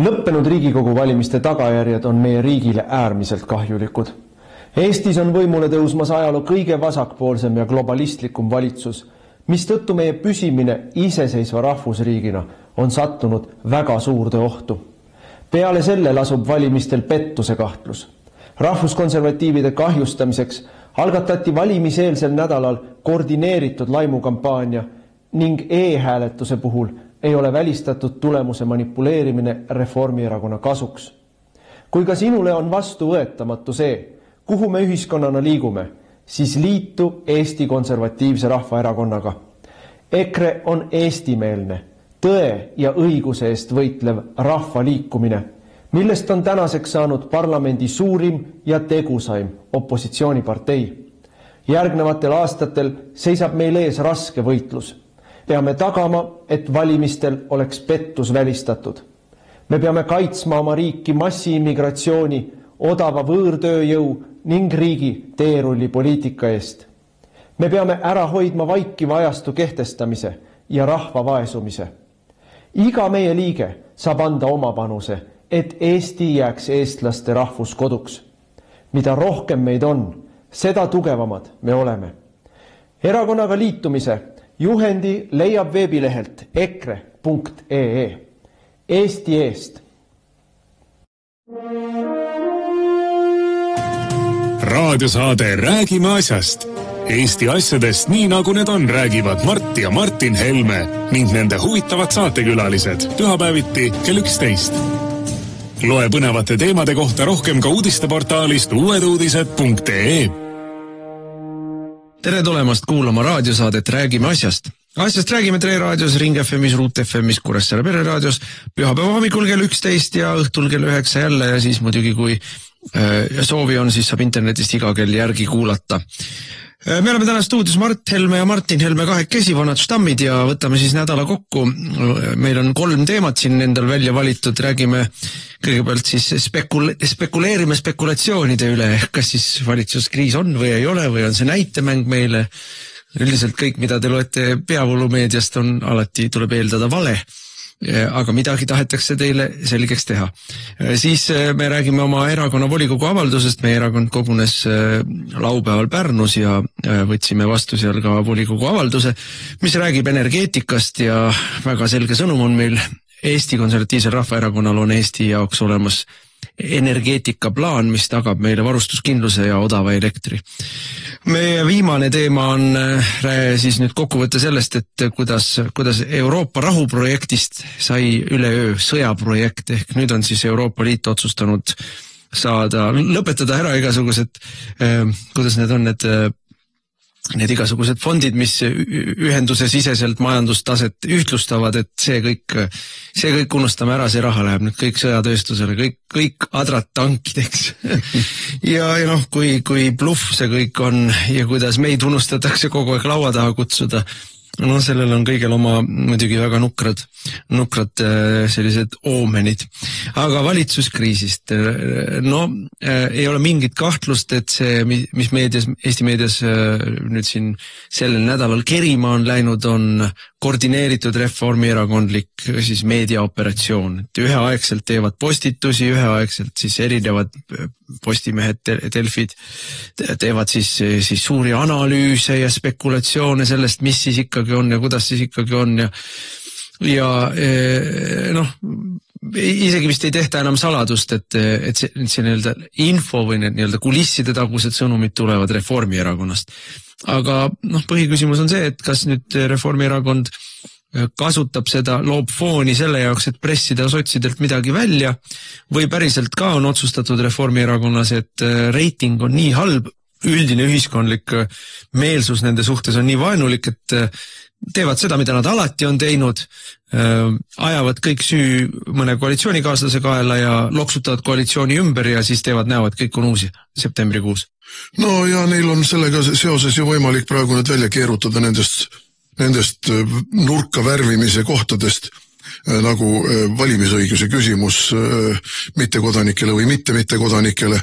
Lõppenud Riigikogu valimiste tagajärjed on meie riigile äärmiselt kahjulikud. Eestis on võimule tõusmas ajaloo kõige vasakpoolsem ja globalistlikum valitsus, mistõttu meie püsimine iseseisva rahvusriigina on sattunud väga suurde ohtu. Peale selle lasub valimistel pettuse kahtlus. Rahvuskonservatiivide kahjustamiseks algatati valimiseelsel nädalal koordineeritud laimukampaania ning e-hääletuse puhul ei ole välistatud tulemuse manipuleerimine Reformierakonna kasuks. Kui ka sinule on vastuvõetamatu see, kuhu me ühiskonnana liigume, siis liitu Eesti Konservatiivse Rahvaerakonnaga. EKRE on eestimeelne, tõe ja õiguse eest võitlev rahvaliikumine, millest on tänaseks saanud parlamendi suurim ja tegusaim opositsioonipartei. Järgnevatel aastatel seisab meil ees raske võitlus. Peame tagama, et valimistel oleks pettus välistatud. Me peame kaitsma oma riiki massiimmigratsiooni, odava võõrtööjõu ning riigi teerullipoliitika eest. Me peame ära hoidma vaikiva ajastu kehtestamise ja rahva vaesumise. Iga meie liige saab anda oma panuse, et Eesti jääks eestlaste rahvuskoduks. Mida rohkem meid on, seda tugevamad me oleme. Erakonnaga liitumise juhendi leiab veebilehelt ekre.ee. Eesti eest. Raadiosaade Räägime asjast. Eesti asjadest nii nagu need on, räägivad Mart ja Martin Helme ning nende huvitavad saatekülalised pühapäeviti kell 11. Loe põnevate teemade kohta rohkem ka uudisteportaalist uueduudised.ee. Tere tulemast kuulama raadiosaadet Räägime asjast. Asjast räägime Tre raadios, Ring FMis, Ruut FMis, Kuressaare pereraadios, pühapäeva hommikul kell 11 ja õhtul kell 9 jälle ja siis muidugi kui soovi on, siis saab internetist iga kell järgi kuulata. Me oleme täna stuudios Mart Helme ja Martin Helme kahekesi, vanad štammid ja võtame siis nädala kokku. Meil on 3 teemat siin endal välja valitud, räägime kõigepealt siis spekuleerime spekulatsioonide üle, kas siis valitsuskriis on või ei ole või on see näitemäng meile. Üldiselt kõik, mida te loete peavoolumeediast on alati, tuleb eeldada vale, aga midagi tahetakse teile selgeks teha. Siis me räägime oma erakonna volikogu avaldusest, meie erakond kogunes laupäeval Pärnus ja võtsime vastu seal ka volikogu avalduse, mis räägib energeetikast ja väga selge sõnum on meil. Eesti Konservatiivsel Rahvaerakonnal on Eesti jaoks olemas energeetikaplaan, mis tagab meile varustuskindluse ja odava elektri. Meie viimane teema on siis nüüd kokkuvõte sellest, et kuidas Euroopa rahuprojektist sai üleöö sõjaprojekt, ehk nüüd on siis Euroopa Liit otsustanud lõpetada ära igasugused, kuidas need on, need igasugused fondid, mis ühenduse siseselt majandustaset ühtlustavad, et see kõik unustame ära, see raha läheb nüüd kõik sõjatööstusele, kõik adrad tankideks. ja kui bluff see kõik on ja kuidas meid unustatakse kogu aeg laua taha kutsuda, sellel on kõigel oma muidugi väga nukrad sellised oomenid. Aga valitsuskriisist, ei ole mingit kahtlust, et see, mis Eesti meedias nüüd siin sellel nädalal kerima on läinud, on koordineeritud reformierakondlik siis meediaoperatsioon. Et üheaegselt teevad postitusi, üheaegselt siis erinevad postimehed, Delfid teevad siis suuri analüüse ja spekulatsioone sellest, mis siis ikkagi on ja kuidas siis ikkagi on ja isegi vist ei tehta enam saladust, et see nii-öelda info või need nii-öelda kulisside tagused sõnumid tulevad Reformierakonnast. Aga põhiküsimus on see, et kas nüüd Reformierakond kasutab seda, loob fooni selle jaoks, et pressida sotsidelt midagi välja või päriselt ka on otsustatud Reformierakonnas, et reiting on nii halb, üldine ühiskondlik meelsus nende suhtes on nii vaenulik, et teevad seda, mida nad alati on teinud, ajavad kõik süü mõne koalitsioonikaaslase kaela ja loksutavad koalitsiooni ümber ja siis teevad näo, et kõik on uusi septembrikuus. No ja neil on sellega seoses ju võimalik praegu nüüd välja keerutada nendest nurka värvimise kohtadest nagu valimisõiguse küsimus mittekodanikele või mittekodanikele.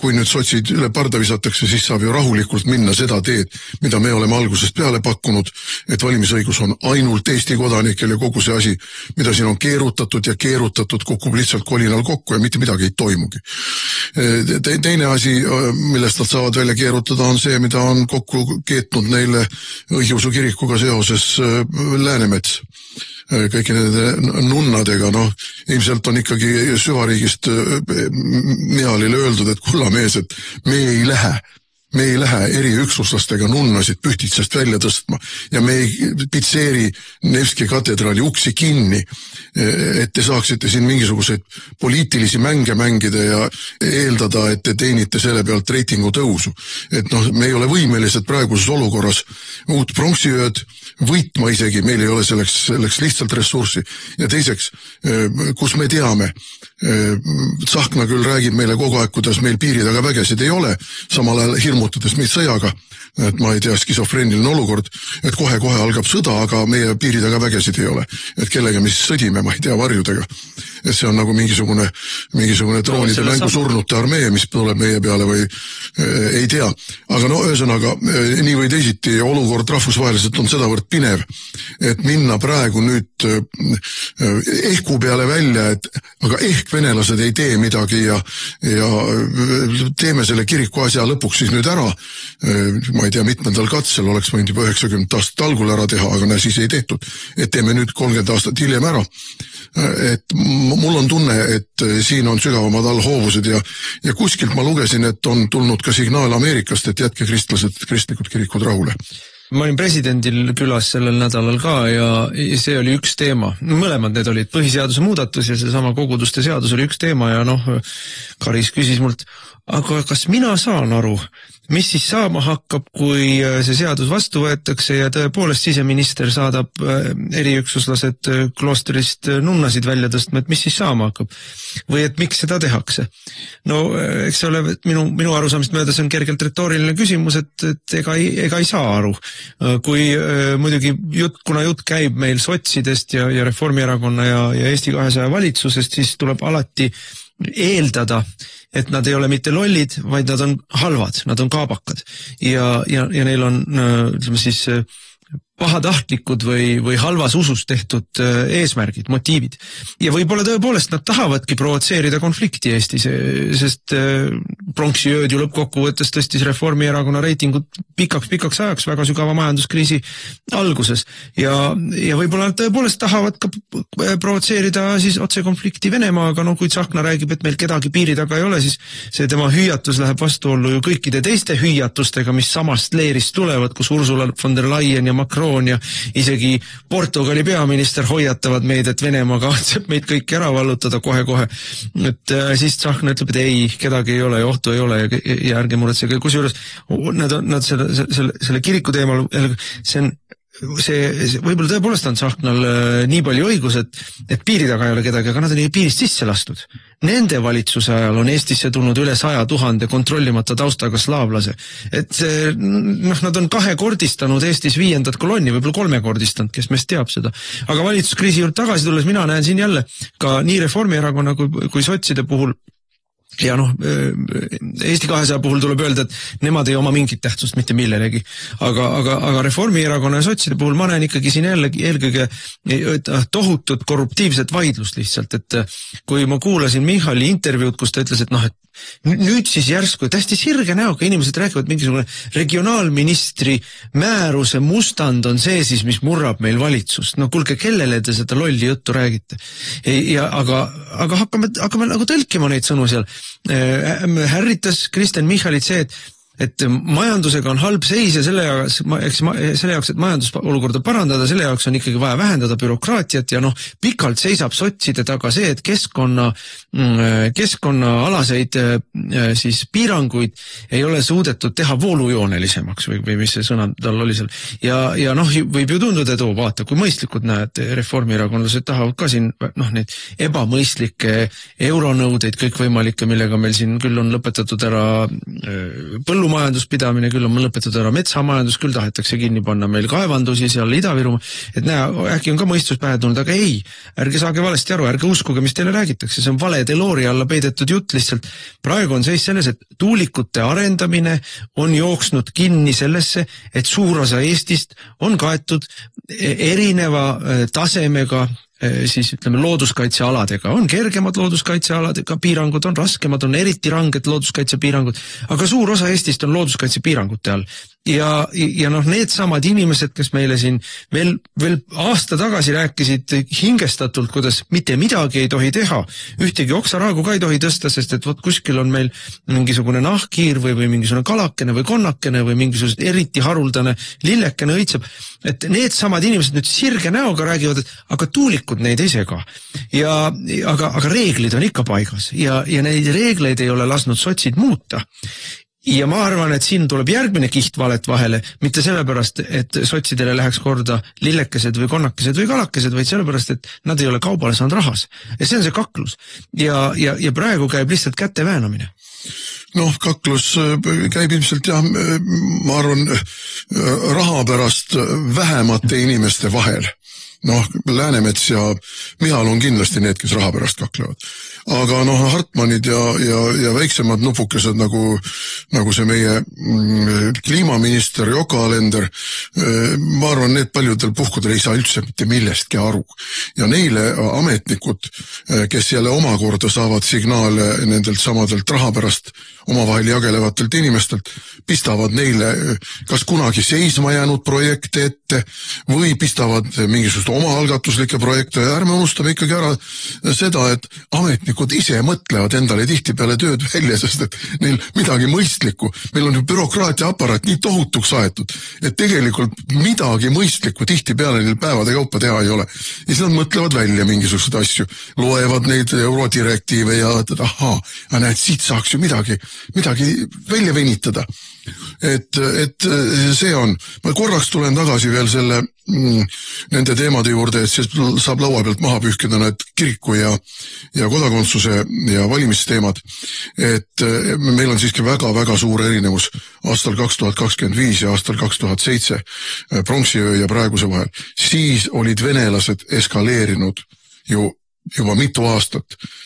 Kui nüüd sotsid üle parda visatakse, siis saab ju rahulikult minna seda teed, mida me oleme algusest peale pakkunud, et valimisõigus on ainult Eesti kodanikel ja kogu see asi, mida siin on keerutatud ja keerutatud, kukub lihtsalt kolinal kokku ja mitte midagi ei toimugi. Teine asi, millest nad saavad välja keerutada, on see, mida on kokku keetnud neile õigeusu kirikuga seoses Läänemets. Kõiki nende nunnadega, ilmselt on ikkagi süvariigist Mialile öeldud, et kullamees, et me ei lähe eriüksuslastega nunnasid Pühtitsast välja tõstma ja me ei pitseeri Nevski katedraali uksi kinni, et te saaksite siin mingisuguseid poliitilisi mänge mängida ja eeldada, et te teenite selle pealt reitingu tõusu. Et me ei ole võimelised praeguses olukorras uut pronksiööd võitma isegi, meil ei ole selleks lihtsalt ressurssi. Ja teiseks, kus me teame, Tsahkna küll räägib meile kogu aeg, kuidas meil piiri taga vägesid ei ole, samal ajal hirmutades meid sõjaga, et ma ei tea, skisofreeniline olukord, et kohe-kohe algab sõda, aga meie piiri taga vägesid ei ole. Et kellega mis sõdime, ma ei tea, varjudega. Et see on nagu mingisugune troonide mängu surnute armee, mis tuleb meie peale või ei tea. Aga ühesõnaga, nii või teisiti olukord rahvusvaheliselt on sedavõrd pinev, et minna praegu nüüd ehku peale välja, et aga ehk venelased ei tee midagi ja teeme selle kiriku asja lõpuks siis nüüd ära. Ma ei tea, mitmendal katsel oleks võinud juba 90 aastat algul ära teha, aga siis ei tehtud. Et teeme nüüd 30 aastat hiljem ära. Et mul on tunne, et siin on sügavamad allhoovused ja kuskilt ma lugesin, et on tulnud ka signaal Ameerikast, et jätke kristlikud kirikud rahule. Ma olin presidendil külas sellel nädalal ka ja see oli üks teema. Mõlemad need olid põhiseaduse muudatus ja seesama koguduste seadus oli üks teema ja Karis küsis mult, aga kas mina saan aru, mis siis saama hakkab, kui see seadus vastu võetakse ja tõepoolest siseminister saadab eriüksuslased kloosterist nunnasid välja tõstma, et mis siis saama hakkab? Või et miks seda tehakse? Eks see ole minu arusaamist mööda, see on kergelt retooriline küsimus, et ega ei saa aru. Kui muidugi kuna jutt käib meil sotsidest ja Reformierakonna ja Eesti 200 valitsusest, siis tuleb alati eeldada, et nad ei ole mitte lollid, vaid nad on halvad, nad on kaabakad ja neil on, ütleme siis, pahatahtlikud või halvas usus tehtud eesmärgid, motiivid. Ja võib-olla tõepoolest nad tahavadki provotseerida konflikti Eestis, sest pronksiööd ju lõppkokkuvõttes tõstis Reformierakonna reitingut pikaks ajaks väga sügava majanduskriisi alguses. Ja võib-olla tõepoolest tahavad ka provotseerida siis otse konflikti Venemaaga, kui Tsahkna räägib, et meil kedagi piiri taga ei ole, siis see tema hüüatus läheb vastuollu ju kõikide teiste hüüatustega, mis samast leerist tulevad, kus Ursula von der Leyen ja Macron ja isegi Portugali peaminister hoiatavad meid, et Venemaa kavatseb meid kõiki ära vallutada kohe-kohe. Et siis Tsahkna ütleb, et ei, kedagi ei ole, ohtu ei ole ja ärge muretsege. Kusjuures nad selle kiriku teemal, see võib-olla tõepoolest on Tsahknal nii palju õigus, et piiri taga ei ole kedagi, aga nad on piirist sisse lastud. Nende valitsuse ajal on Eestisse tulnud üle 100 000 kontrollimata taustaga slaavlase. Et nad on kahekordistanud Eestis 5. kolonni, võib-olla 3-kordistanud, kes meist teab seda. Aga valitsuskriisi juurde tagasi tulles mina näen siin jälle ka nii Reformierakonna kui sotside puhul ja Eesti 200 puhul tuleb öelda, et nemad ei oma mingit tähtsust mitte millelegi. Aga Reformierakonna ja sotside puhul ma näen ikkagi siin eelkõige tohutut korruptiivset vaidlust lihtsalt, et kui ma kuulasin Michali intervjuud, kus ta ütles, et nüüd siis järsku, tähti sirge näoga inimesed räägivad mingisugune regionaalministri määruse mustand on see siis, mis murrab meil valitsust. Kuulge, kellele te seda lolli juttu räägite? Aga hakkame nagu tõlkima neid sõnu seal. Härritas Kristen Michalit see, et majandusega on halb seis ja selle jaoks, et majandusolukorda parandada, selle jaoks on ikkagi vaja vähendada bürokraatiat ja pikalt seisab sotside taga see, et keskkonnaalaseid siis piiranguid ei ole suudetud teha voolujoonelisemaks või mis see sõna tal oli seal. Ja võib ju tunduda, et vaata, kui mõistlikud näed, reformierakondlased tahavad ka siin neid ebamõistlikke euronõudeid kõikvõimalikke, millega meil siin küll on lõpetatud ära põllumajanduspidamine, küll on lõpetatud ära metsamajandus, küll tahetakse kinni panna meil kaevandusi seal Ida-Virumaa, et näe, äkki on ka mõistus pähe tulnud, aga ei, ärge saage valesti aru, ärge uskuge, mis teile räägitakse, see on valede loori alla peidetud jutt lihtsalt. Praegu on seis selles, et tuulikute arendamine on jooksnud kinni sellesse, et suur osa Eestist on kaetud erineva tasemega siis ütleme looduskaitsealadega, on kergemad looduskaitsealadega piirangud, on raskemad, on eriti ranged looduskaitsepiirangud, aga suur osa Eestist on looduskaitsepiirangute all. Ja noh, need samad inimesed, kes meile siin veel aasta tagasi rääkisid hingestatult, kuidas mitte midagi ei tohi teha, ühtegi oksaraagu ka ei tohi tõsta, sest et vot kuskil on meil mingisugune nahkhiir või mingisugune kalakene või konnakene või mingisugune eriti haruldane lillekene õitseb, et need samad inimesed nüüd sirge näoga räägivad, et aga tuulikud neid ei sega. Aga reeglid on ikka paigas ja neid reegleid ei ole lasnud sotsid muuta. Ja ma arvan, et siin tuleb järgmine kiht valet vahele, mitte sellepärast, et sotsidele läheks korda lillekesed või konnakesed või kalakesed, vaid sellepärast, et nad ei ole kaubale saanud rahas. Ja see on see kaklus. Ja praegu käib lihtsalt käte väänamine. Noh, kaklus käib ilmselt jah, ma arvan, raha pärast vähemate inimeste vahel. Noh, Läänemets ja Michal on kindlasti need, kes raha pärast kaklevad. Aga noh, Hartmanid ja väiksemad nupukesed nagu see meie kliimaminister Yoko Alender, ma arvan, need paljudel puhkudel ei saa üldse mitte millestki aru. Ja neile ametnikud, kes jälle omakorda saavad signaale nendelt samadelt raha pärast omavahel jagelevatelt inimestelt, pistavad neile kas kunagi seisma jäänud projekte ette või pistavad mingisugust omaalgatuslikke projekte ja ärme unustame ikkagi ära seda, et ametnikud ise mõtlevad endale tihtipeale tööd välja, sest et neil midagi mõistlikku, meil on ju bürokraatia aparaat nii tohutuks aetud, et tegelikult midagi mõistlikku tihtipeale neil päevade kaupa teha ei ole. Ja siis nad mõtlevad välja mingisuguseid asju, loevad neid eurodirektiive ja ahaa, näed, siit saaks ju midagi välja venitada. Et see on, ma korraks tulen tagasi veel nende teemade juurde, et see saab laua pealt maha pühkida need kiriku ja kodakondsuse ja valimisteemad, et meil on siiski väga-väga suur erinevus aastal 2025 ja aastal 2007 pronksiöö ja praeguse vahel. Siis olid venelased eskaleerinud ju juba mitu aastat,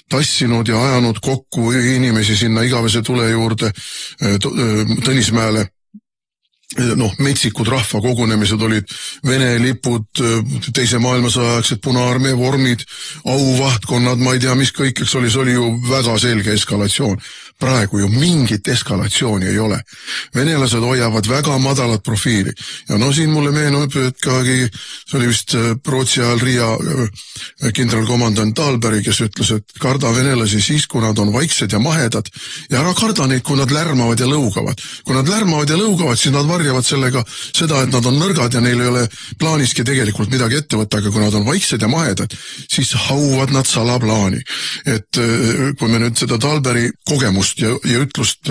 tassinud ja ajanud kokku inimesi sinna igavese tule juurde Tõnismäele. Noh, metsikud rahvakogunemised olid Vene lipud, teise maailmasõja aegsed Punaarmee vormid, auvahtkonnad, ma ei tea, mis kõik, eks oli, see oli ju väga selge eskalatsioon. Praegu ju mingit eskalatsiooni ei ole. Venelased hoiavad väga madalat profiili. Ja no siin mulle meenub, et see oli vist Rootsi ajal Riia kindralkomandant Dahlberg, kes ütles, et karda venelasi siis, kui nad on vaiksed ja mahedad, ja ära karda neid, kui nad lärmavad ja lõugavad. Kui nad lärmavad ja lõugavad, siis nad varjavad sellega seda, et nad on nõrgad ja neil ei ole plaaniski tegelikult midagi ette võtta, aga kui nad on vaiksed ja mahedad, siis hauvad nad salaplaani. Et kui me nüüd seda Dahlbergi kogemust ja ütlust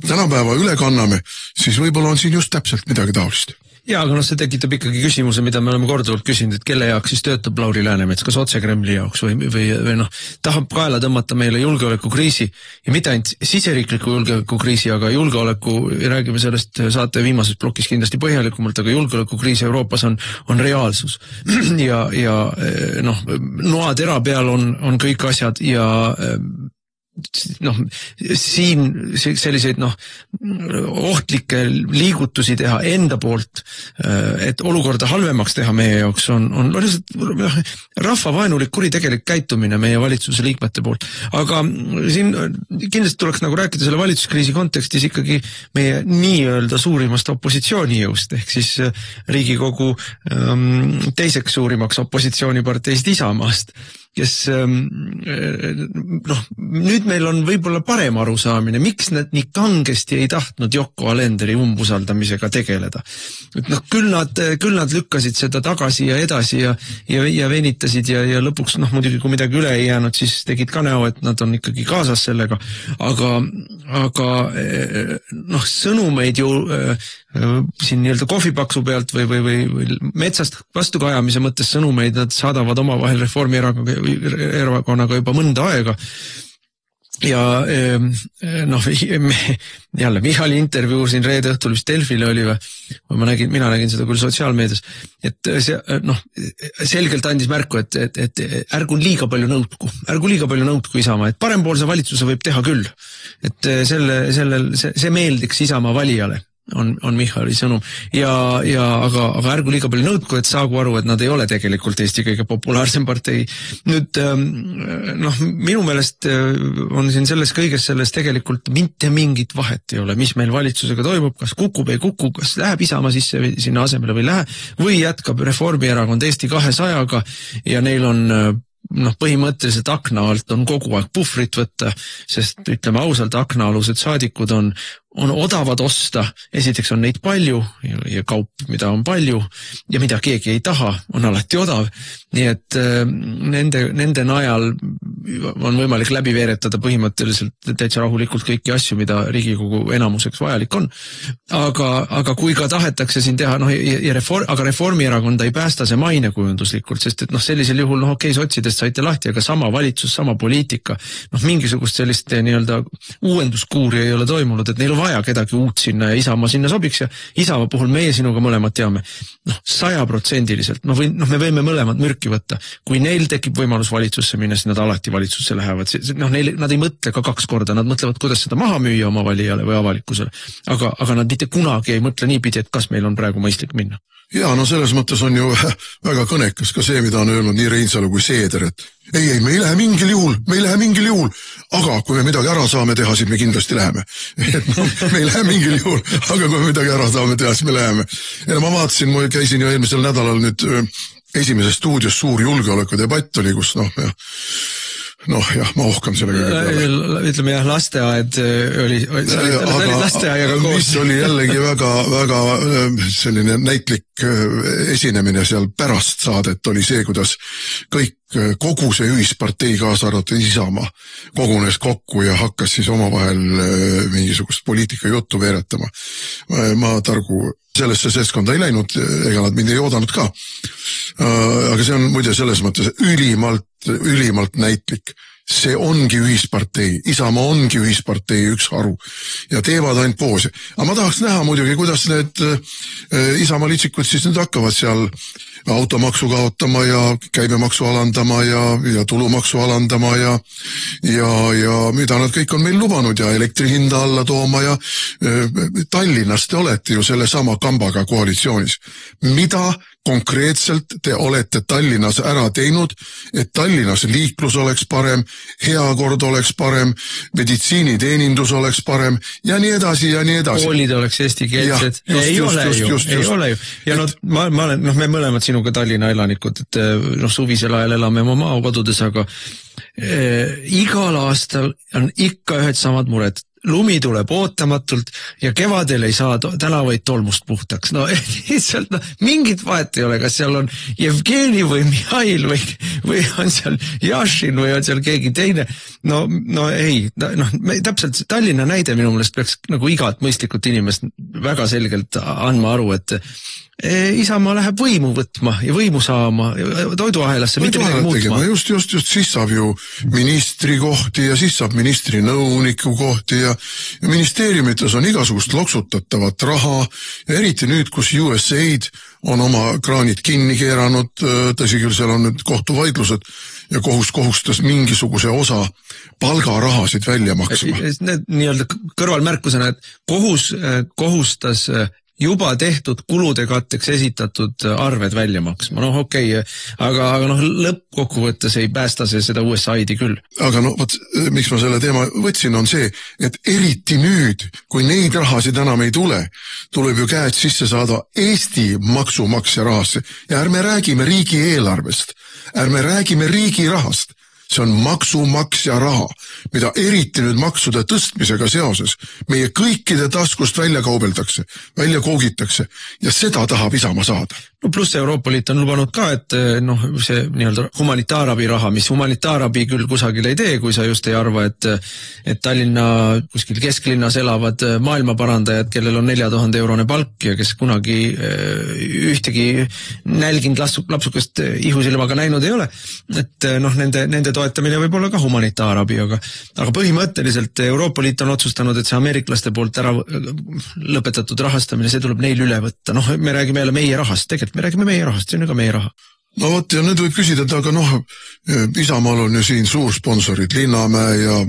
tänapäeva üle kanname, siis võib-olla on siin just täpselt midagi taolist. Jaa, aga see tekitab ikkagi küsimuse, mida me oleme korduvalt küsinud, et kelle jaoks siis töötab Lauri Läänemets, kas otse Kremli jaoks või tahab kaela tõmmata meile julgeolekukriisi ja mitte ainult siseriikliku julgeolekukriisi, aga räägime sellest saate viimases plokis kindlasti põhjalikumalt, aga julgeolekukriis Euroopas on reaalsus ja noatera peal on kõik asjad ja siin selliseid ohtlikke liigutusi teha enda poolt, et olukorda halvemaks teha meie jaoks on rahvavaenulik kuritegelik käitumine meie valitsuse liikmete poolt. Aga siin kindlasti tuleks rääkida selle valitsuskriisi kontekstis ikkagi meie nii-öelda suurimast opositsioonijõust, ehk siis Riigikogu teiseks suurimaks opositsiooniparteist Isamaast, kes nüüd meil on võib-olla parem arusaamine, miks nad nii kangesti ei tahtnud Yoko Alenderi umbusaldamisega tegeleda. Küll nad lükkasid seda tagasi ja edasi ja venitasid ja lõpuks muidugi kui midagi üle ei jäänud, siis tegid ka näo, et nad on ikkagi kaasas sellega, aga sõnumeid ju siin nii-öelda kohvipaksu pealt või metsast vastukajamise mõttes sõnumeid nad saadavad omavahel Reformierakonnaga juba mõnda aega. ja noh, jälle Michali intervjuu siin reede õhtul vist Delfile oli või mina nägin seda küll sotsiaalmeedias, et see noh, selgelt andis märku, et ärgu liiga palju nõudku Isamaa, et parempoolse valitsuse võib teha küll, et see meeldiks Isamaa valijale. On Michali sõnum aga ärgu liiga palju nõudku, et saagu aru, et nad ei ole tegelikult Eesti kõige populaarsem partei. Nüüd noh, minu meelest on siin kõiges selles tegelikult mitte mingit vahet ei ole, mis meil valitsusega toimub, kas kukub, ei kuku, kas läheb Isamaa sisse sinna asemele või ei lähe, või jätkab Reformierakond Eesti 200-ga ja neil on põhimõtteliselt akna alt on kogu aeg puhvrit võtta, sest ütleme ausalt, aknaalused saadikud on odavad osta, esiteks on neid palju ja kaup, mida on palju ja mida keegi ei taha, on alati odav, nii et nende najal on võimalik läbi veeretada põhimõtteliselt täitsa rahulikult kõiki asju, mida Riigikogu enamuseks vajalik on, aga kui ka tahetakse siin teha, aga Reformierakonda ei päästa see mainekujunduslikult, sest et sellisel juhul, okei, sotsidest saite lahti, aga sama valitsus, sama poliitika, mingisugust sellist nii-öelda uuenduskuuri ei ole toimunud, et neil on vaja kedagi uut sinna ja Isamaa sinna sobiks ja Isamaa puhul meie sinuga mõlemad teame 100%, me võime mõlemad mürki võtta, kui neil tekib võimalus valitsusse minna, siis nad alati valitsusse lähevad, nad ei mõtle ka 2 korda, nad mõtlevad, kuidas seda maha müüa oma valijale või avalikkusele, aga nad mitte kunagi ei mõtle niipidi, et kas meil on praegu mõistlik minna. Ja selles mõttes on ju väga kõnekas ka see, mida on öelnud nii Reinsalu kui Seeder, et ei, me ei lähe mingil juhul, aga kui me midagi ära saame teha, siis me kindlasti läheme. Me ei lähe mingil juhul, aga kui me midagi ära saame teha, siis me läheme. Ja ma vaatasin, ma käisin ju eelmisel nädalal nüüd Esimeses stuudios suur julgeolekudebatt oli, kus ma ohkan selle kõige peale. Ütleme jah, lasteaed oli lasteaiaga koos. Mis oli jällegi väga selline näitlik esinemine seal pärast saadet oli see, kuidas kogu see ühispartei kaasa arvatud Isamaa kogunes kokku ja hakkas siis omavahel mingisugust poliitika juttu veeretama. Ma targu sellesse seltskonda ei läinud, ega nad mind ei oodanud ka. Aga see on muide selles mõttes ülimalt näitlik. See ongi ühispartei, Isamaa ongi ühispartei üks haru ja teevad ainult poosi. Aga ma tahaks näha muidugi, kuidas need Isamaa litsikud siis nüüd hakkavad seal automaksu kaotama ja käibemaksu alandama ja tulumaksu alandama ja mida nad kõik on meil lubanud ja elektri hinda alla tooma ja Tallinnas te olete ju selle sama kambaga koalitsioonis. Mida konkreetselt te olete Tallinnas ära teinud, et Tallinnas liiklus oleks parem, heakord oleks parem, meditsiiniteenindus oleks parem ja nii edasi ja nii edasi. Koolid oleks eestikeelsed. Ei ole ju. Ja me mõlemad sinuga Tallinna elanikud, et suvisel ajal elame oma maakodudes, aga igal aastal on ikka ühed samad mured. Lumi tuleb ootamatult ja kevadel ei saa tänavaid tolmust puhtaks. Lihtsalt mingit vahet ei ole, kas seal on Jevgeni või Mihhail või on seal Jašin või on seal keegi teine. Täpselt Tallinna näide minu meelest peaks nagu igat mõistlikult inimest väga selgelt andma aru, et Isamaa läheb võimu võtma ja võimu saama toiduahelasse, mitte midagi muutma. Just, siis saab ju ministri kohti ja siis saab ministri nõuniku kohti ja ministeeriumites on igasugust loksutatavat raha ja eriti nüüd, kus USAID on oma kraanid kinni keeranud, tõsi küll, seal on nüüd kohtuvaidlused ja kohustas mingisuguse osa palgarahasid välja maksma. Nii-öelda kõrvalmärkusena, et kohustas juba tehtud kulude katteks esitatud arved välja maksma. Aga lõppkokkuvõttes ei päästa see seda USAID-i küll. Aga miks ma selle teema võtsin, on see, et eriti nüüd, kui neid rahasid enam ei tule, tuleb ju käed sisse saada Eesti maksumaksja rahasse. Ja ärme räägime riigieelarvest, ärme räägime riigi rahast. See on maksumaksja raha, mida eriti nüüd maksude tõstmisega seoses meie kõikide taskust välja kaubeldakse, välja koogitakse ja seda tahab Isamaa saada. Pluss Euroopa Liit on lubanud ka, et see nii-öelda humanitaarabi raha, mis humanitaarabi küll kusagil ei tee, kui sa just ei arva, et Tallinna kuskil kesklinnas elavad maailmaparandajad, kellel on 4000 eurone palk ja kes kunagi ühtegi nälginud lapsukest ihusilmaga näinud ei ole, et nende toetamine võib olla ka humanitaarabi, aga põhimõtteliselt Euroopa Liit on otsustanud, et see ameeriklaste poolt ära lõpetatud rahastamine, see tuleb neil üle võtta. Noh, me räägime jälle meie rahast, tegelikult me räägime meie rahast, see on ju ka meie raha. No vot, ja nüüd võib küsida, aga Isamaal on ju siin suursponsorid, Linnamäe ja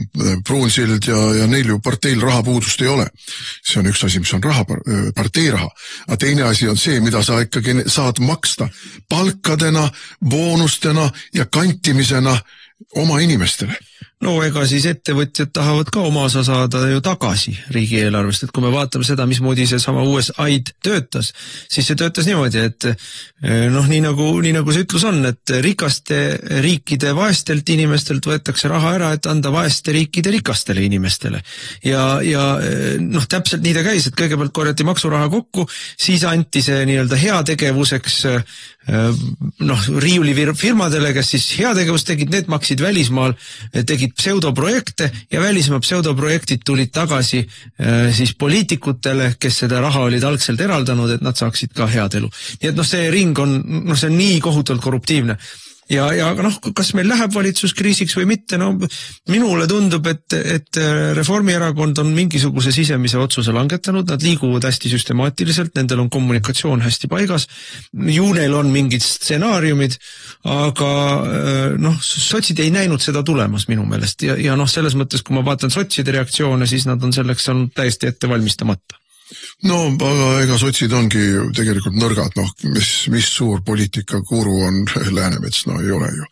Pruunsild ja neil ju parteil rahapuudust ei ole. See on üks asi, mis on partei raha. Aga teine asi on see, mida sa ikkagi saad maksta palkadena, boonustena ja kantimisena oma inimestele. No ega siis ettevõtjad tahavad ka oma osa saada ju tagasi riigieelarvest, et kui me vaatame seda, mismoodi see sama USAID töötas, siis see töötas niimoodi, et nii nagu see ütlus on, et rikaste riikide vaestelt inimestelt võetakse raha ära, et anda vaeste riikide rikastele inimestele. Ja täpselt nii ta käis, et kõigepealt korjati maksuraha kokku, siis anti see nii-öelda heategevuseks riiulifirmadele, kes siis heategevust tegid, need maksid välismaal, tegid pseudoprojekte ja välismaa pseudoprojektid tulid tagasi siis poliitikutele, kes seda raha olid algselt eraldanud, et nad saaksid ka head elu. Nii et see ring on, see on nii kohutavalt korruptiivne. Ja kas meil läheb valitsuskriisiks või mitte, minule tundub, et Reformierakond on mingisuguse sisemise otsuse langetanud, nad liiguvad hästi süstemaatiliselt, nendel on kommunikatsioon hästi paigas, ju neil on mingid stsenaariumid, aga sotsid ei näinud seda tulemas minu meelest ja selles mõttes, kui ma vaatan sotside reaktsioone, siis nad on selleks olnud täiesti ette valmistamata. No, aga ega sotsid ongi tegelikult nõrgad, mis suur poliitikakuru on Läänemets, ei ole ju.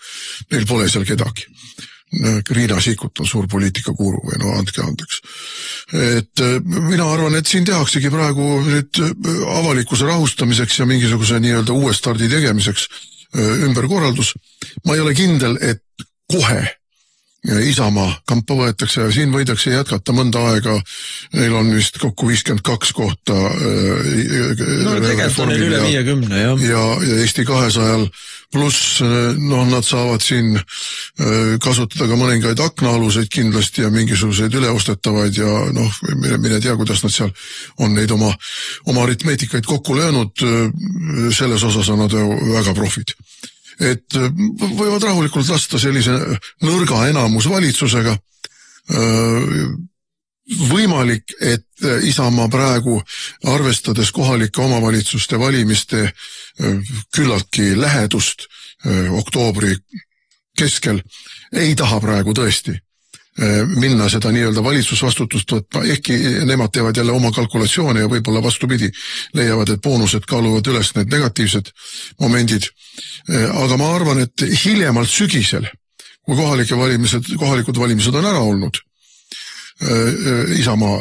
Neil pole seal kedagi. Riina Sikkut on suur poliitikakuru või andke andeks. Et mina arvan, et siin tehaksegi praegu nüüd avalikkuse rahustamiseks ja mingisuguse nii-öelda uue stardi tegemiseks ümberkorraldus. Ma ei ole kindel, et kohe Isamaa kampa võetakse ja siin võidakse jätkata mõnda aega. Neil on vist kokku 52 kohta. Tegelikult on neil üle 50, jah. Ja Eesti 200 pluss, nad saavad siin kasutada ka mõningaid aknaaluseid kindlasti ja mingisuguseid üleostetavaid ja mine tea, kuidas nad seal on neid oma aritmeetikaid kokku löönud. Selles osas on nad väga profid. Et võivad rahulikult lasta sellise nõrga enamusvalitsusega. Võimalik, et Isamaa praegu, arvestades kohalike omavalitsuste valimiste küllaltki lähedust oktoobri keskel, ei taha praegu tõesti minna seda nii-öelda valitsusvastutust võtma, ehkki nemad teevad jälle oma kalkulatsioone ja võib-olla vastupidi leiavad, et boonused kaaluvad üles need negatiivsed momendid. Aga ma arvan, et hiljemalt sügisel, kui kohalikud valimised on ära olnud, Isamaa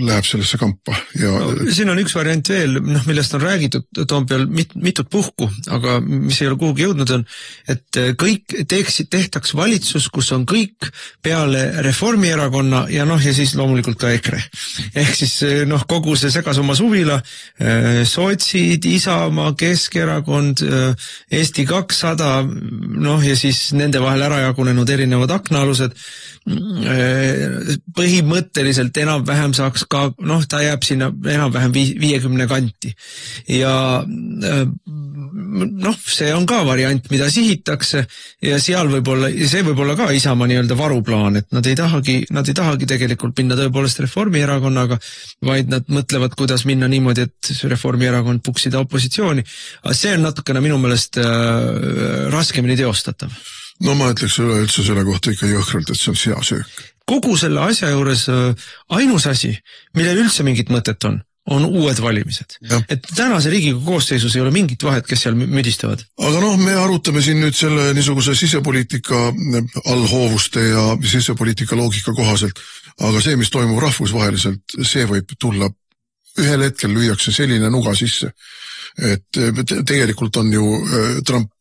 läheb sellesse kampa. Siin on üks variant veel, millest on räägitud Toompeal mitut puhku, aga mis ei ole kuhugi jõudnud on, et kõik tehtaks valitsus, kus on kõik peale Reformierakonna ja siis loomulikult ka EKRE. Ehk siis kogu see segasuma suvila, sotsid, Isamaa, Keskerakond, Eesti 200, ja siis nende vahel ära jagunenud erinevad aknaalused, põhimõtteliselt enam-vähem saaks ka, ta jääb sinna enam-vähem 50 kanti. Ja see on ka variant, mida sihitakse ja seal see võib olla ka Isamaa nii-öelda varuplaan, et nad ei tahagi tegelikult minna tõepoolest Reformierakonnaga, vaid nad mõtlevad, kuidas minna niimoodi, et Reformierakond puksida opositsiooni. Aga see on natukene minu meelest raskemini teostatav. Ma ütleks üleüldse selle kohta ikka jõhkralt, et see on seasöök. Kogu selle asja juures ainus asi, millel üldse mingit mõtet on uued valimised. Ja. Et tänase Riigikogu koosseisus ei ole mingit vahet, kes seal müdistavad. Aga me arutame siin nüüd selle niisuguse sisepoliitika allhoovuste ja sisepoliitika loogika kohaselt. Aga see, mis toimub rahvusvaheliselt, see võib tulla ühel hetkel lüüakse selline nuga sisse. Et tegelikult on ju Trump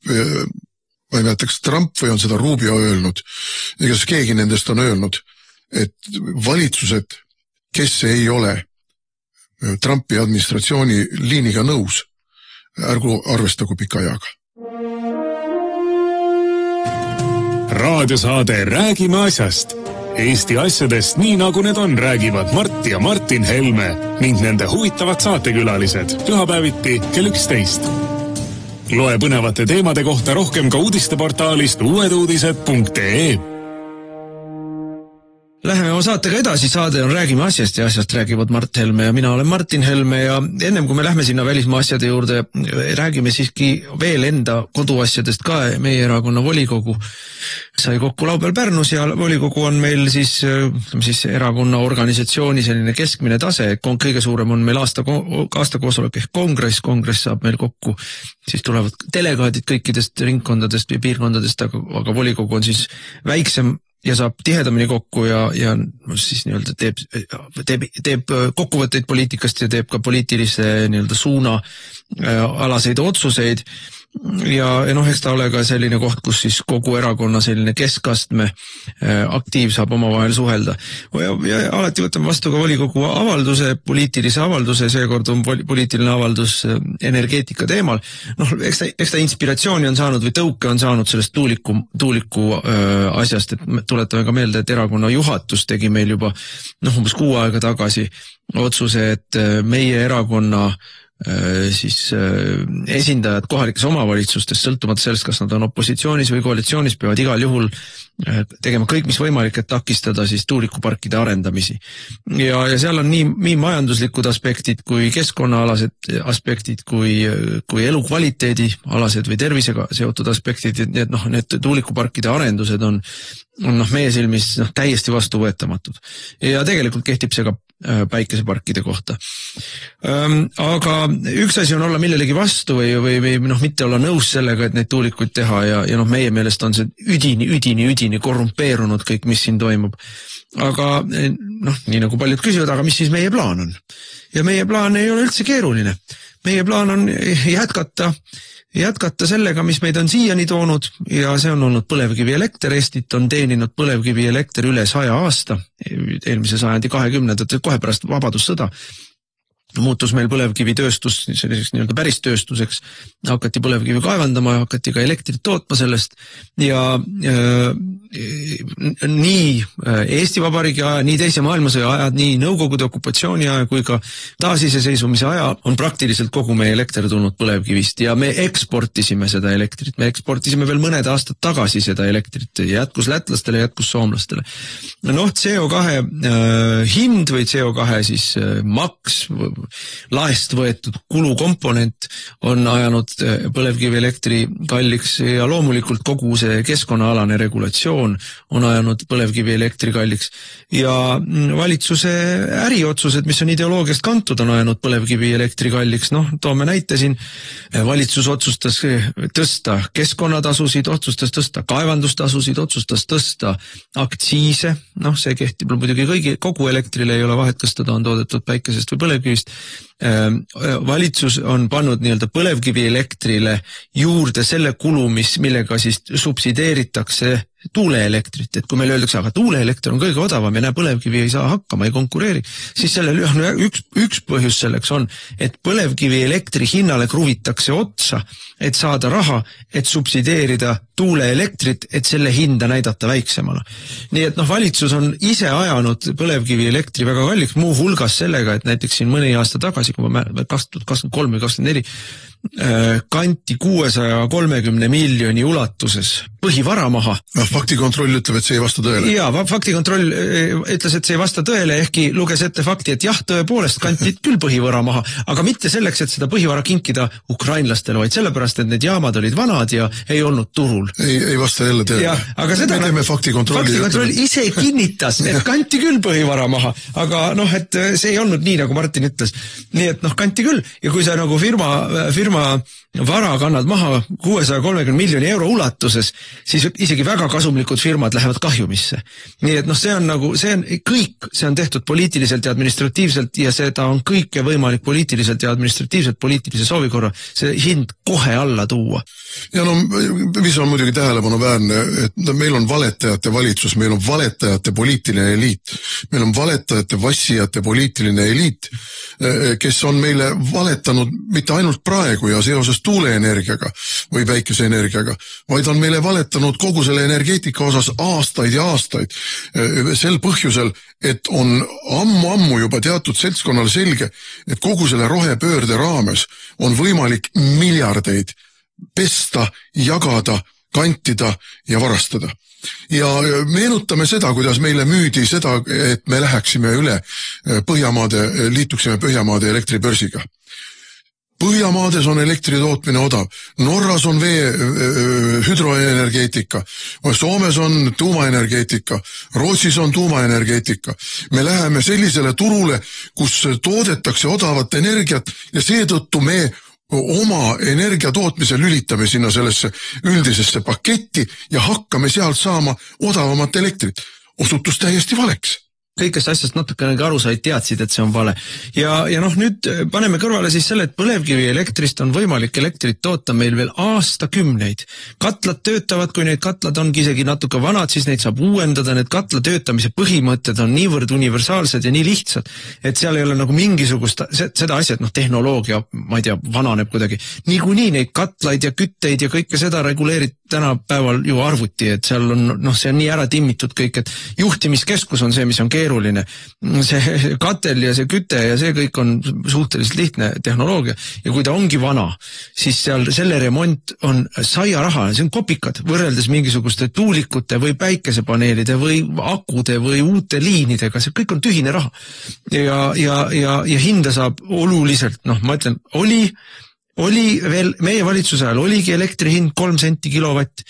ma ei mäletaks Trump või on seda Rubio öelnud, igas keegi nendest on öelnud, et valitsused, kes ei ole Trumpi administratsiooni liiniga nõus, ärgu arvestagu pika ajaga. Raadiosaade Räägime asjast. Eesti asjadest nii nagu need on, räägivad Mart ja Martin Helme ning nende huvitavad saatekülalised pühapäeviti kell 11. Loe põnevate teemade kohta rohkem ka uudisteportaalist uueduudised.ee. Läheme oma saatega edasi, saade on Räägime asjast ja asjast räägivad Mart Helme ja mina olen Martin Helme ja ennem kui me lähme sinna välismaa asjade juurde, räägime siiski veel enda koduasjadest ka. Meie erakonna volikogu sai kokku laupäeval Pärnus ja volikogu on meil siis erakonna organisatsiooni selline keskmine tase, et kõige suurem on meil aastakoosolek ehk kongress saab meil kokku, siis tulevad delegaadid kõikidest ringkondadest või piirkondadest, aga volikogu on siis väiksem ja saab tihedamini kokku ja siis nii-öelda teeb kokkuvõtteid poliitikast ja teeb ka poliitilise nii-öelda suuna alaseid otsuseid ja eks ta ole ka selline koht, kus siis kogu erakonna selline keskastme aktiiv saab omavahel suhelda. Ja alati võtame vastu ka volikogu avalduse, poliitilise avalduse, seekord on poliitiline avaldus energeetika teemal. Eks ta inspiratsiooni on saanud või tõuke on saanud sellest tuuliku asjast, et tuletame ka meelde, et erakonna juhatus tegi meil juba umbes 6 aega tagasi otsuse, et meie erakonna siis esindajad kohalikes omavalitsustes, sõltumata sellest, kas nad on opositsioonis või koalitsioonis, peavad igal juhul tegema kõik, mis võimalik, et takistada siis tuulikuparkide arendamisi. Ja seal on nii majanduslikud aspektid kui keskkonnaalased aspektid kui elukvaliteedi alased või tervisega seotud aspektid, et need tuulikuparkide arendused on meie silmis täiesti vastuvõetamatud. Ja tegelikult kehtib see ka päikeseparkide kohta. Aga üks asi on olla millelegi vastu või mitte olla nõus sellega, et neid tuulikuid teha ja meie meelest on see üdini korrumpeerunud kõik, mis siin toimub. Aga nii nagu paljud küsivad, aga mis siis meie plaan on? Ja meie plaan ei ole üldse keeruline. Meie plaan on jätkata sellega, mis meid on siiani toonud ja see on olnud põlevkivielekter. Eestit on teeninud põlevkivielekter üle 100 aasta, eelmise sajandi 20. kohe pärast vabadussõda. Muutus meil põlevkivitööstus selliseks nii-öelda päris tööstuseks, hakati põlevkivi kaevandama ja hakati ka elektrit tootma sellest ja nii Eesti Vabariigi aja, nii teise maailmasõja ajad, nii Nõukogude okupatsiooni aja kui ka taasiseseisvumise aja on praktiliselt kogu meie elekter tulnud põlevkivist ja me eksportisime seda elektrit, me eksportisime veel mõned aastad tagasi seda elektrit, jätkus lätlastele, jätkus soomlastele. CO2 hind või CO2 siis maks, laest võetud kulukomponent on ajanud põlevkivielektri kalliks ja loomulikult kogu see keskkonnaalane regulatsioon on ajanud põlevkivielektri kalliks ja valitsuse äriotsused, mis on ideoloogiast kantud, on ajanud põlevkivielektri kalliks. Toome näite siin, valitsus otsustas tõsta keskkonnatasusid, otsustas tõsta kaevandustasusid, otsustas tõsta aktsiise, see kehtib muidugi kogu elektrile, ei ole vahet, kas teda on toodetud päikesest või põlevkivist. Valitsus on pannud nii-öelda põlevkivielektrile juurde selle kulu, millega siis subsideeritakse tuuleelektrit, et kui meil öeldakse, aga tuuleelekter on kõige odavam ja põlevkivi ei saa hakkama, ei konkureeri, siis üks põhjus selleks on, et põlevkivielektri hinnale kruvitakse otsa, et saada raha, et subsideerida tuuleelektrit, et selle hinda näidata väiksemana. Nii et valitsus on ise ajanud põlevkivielektri väga kalliks, muu hulgas sellega, et näiteks siin mõni aasta tagasi, kui ma 2023 või 2024, kanti 630 miljoni ulatuses põhivara maha. Faktikontroll ütleb, et see ei vasta tõele. Jaa, faktikontroll ütles, et see ei vasta tõele, ehkki luges ette fakti, et jah, tõepoolest kanti küll põhivara maha, aga mitte selleks, et seda põhivara kinkida ukrainlastele, vaid sellepärast, et need jaamad olid vanad ja ei olnud turul. Ei vasta jälle tõele. Aga seda me teeme faktikontrolli. Faktikontroll ise kinnitas, et kanti küll põhivara maha, aga et see ei olnud nii, nagu Martin ütles. Nii et kanti küll ja kui sa nagu firma vara kannad maha 630 miljoni euro ulatuses, siis isegi väga kasumlikud firmad lähevad kahjumisse. Nii et see on tehtud poliitiliselt ja administratiivselt ja seda on kõike võimalik poliitiliselt ja administratiivselt poliitilise soovi korra see hind kohe alla tuua. Ja mis on muidugi tähelepanuväärne, et meil on valetajate valitsus, meil on valetajate poliitiline eliit, meil on valetajate vassijate poliitiline eliit, kes on meile valetanud mitte ainult praegu ja seoses tuuleenergiaga või päikeseenergiaga, vaid on meile valetanud kogu selle energeetika osas aastaid ja aastaid. Sel põhjusel, et on ammu juba teatud seltskonnal selge, et kogu selle rohepöörde raames on võimalik miljardeid pesta, jagada, kantida ja varastada. Ja meenutame seda, kuidas meile müüdi seda, et me läheksime üle liituksime Põhjamaade elektribörsiga. Põhjamaades on elektri tootmine odav, Norras on hüdroenergeetika, Soomes on tuumaenergeetika, Rootsis on tuumaenergeetika. Me läheme sellisele turule, kus toodetakse odavat energiat ja seetõttu me oma energiatootmise lülitame sinna sellesse üldisesse paketti ja hakkame sealt saama odavamat elektrit. Osutus täiesti valeks. Kõikest asjast natukenegi aru said, teadsid, et see on vale. Ja nüüd paneme kõrvale siis selle, et põlevkivi elektrist on võimalik elektrit toota meil veel aastakümneid. Katlad töötavad, kui need katlad ongi isegi natuke vanad, siis neid saab uuendada, need katla töötamise põhimõtted on niivõrd universaalsed ja nii lihtsad, et seal ei ole nagu mingisugust seda asja, et tehnoloogia, ma ei tea, vananeb kuidagi. Niikuinii neid katlaid ja kütteid ja kõike seda reguleerid tänapäeval ju arvuti, et seal on, see on nii ära timmitud kõik, et juhtimiskeskus on see, mis on keeruline. See katel ja see küte ja see kõik on suhteliselt lihtne tehnoloogia ja kui ta ongi vana, siis seal selle remont on saiaraha, see on kopikad võrreldes mingisuguste tuulikute või päikesepaneelide või akude või uute liinidega, see kõik on tühine raha. Ja hinda saab oluliselt, ma ütlen, oli veel, meie valitsuse ajal oligi elektri hind 3 senti kilovatt,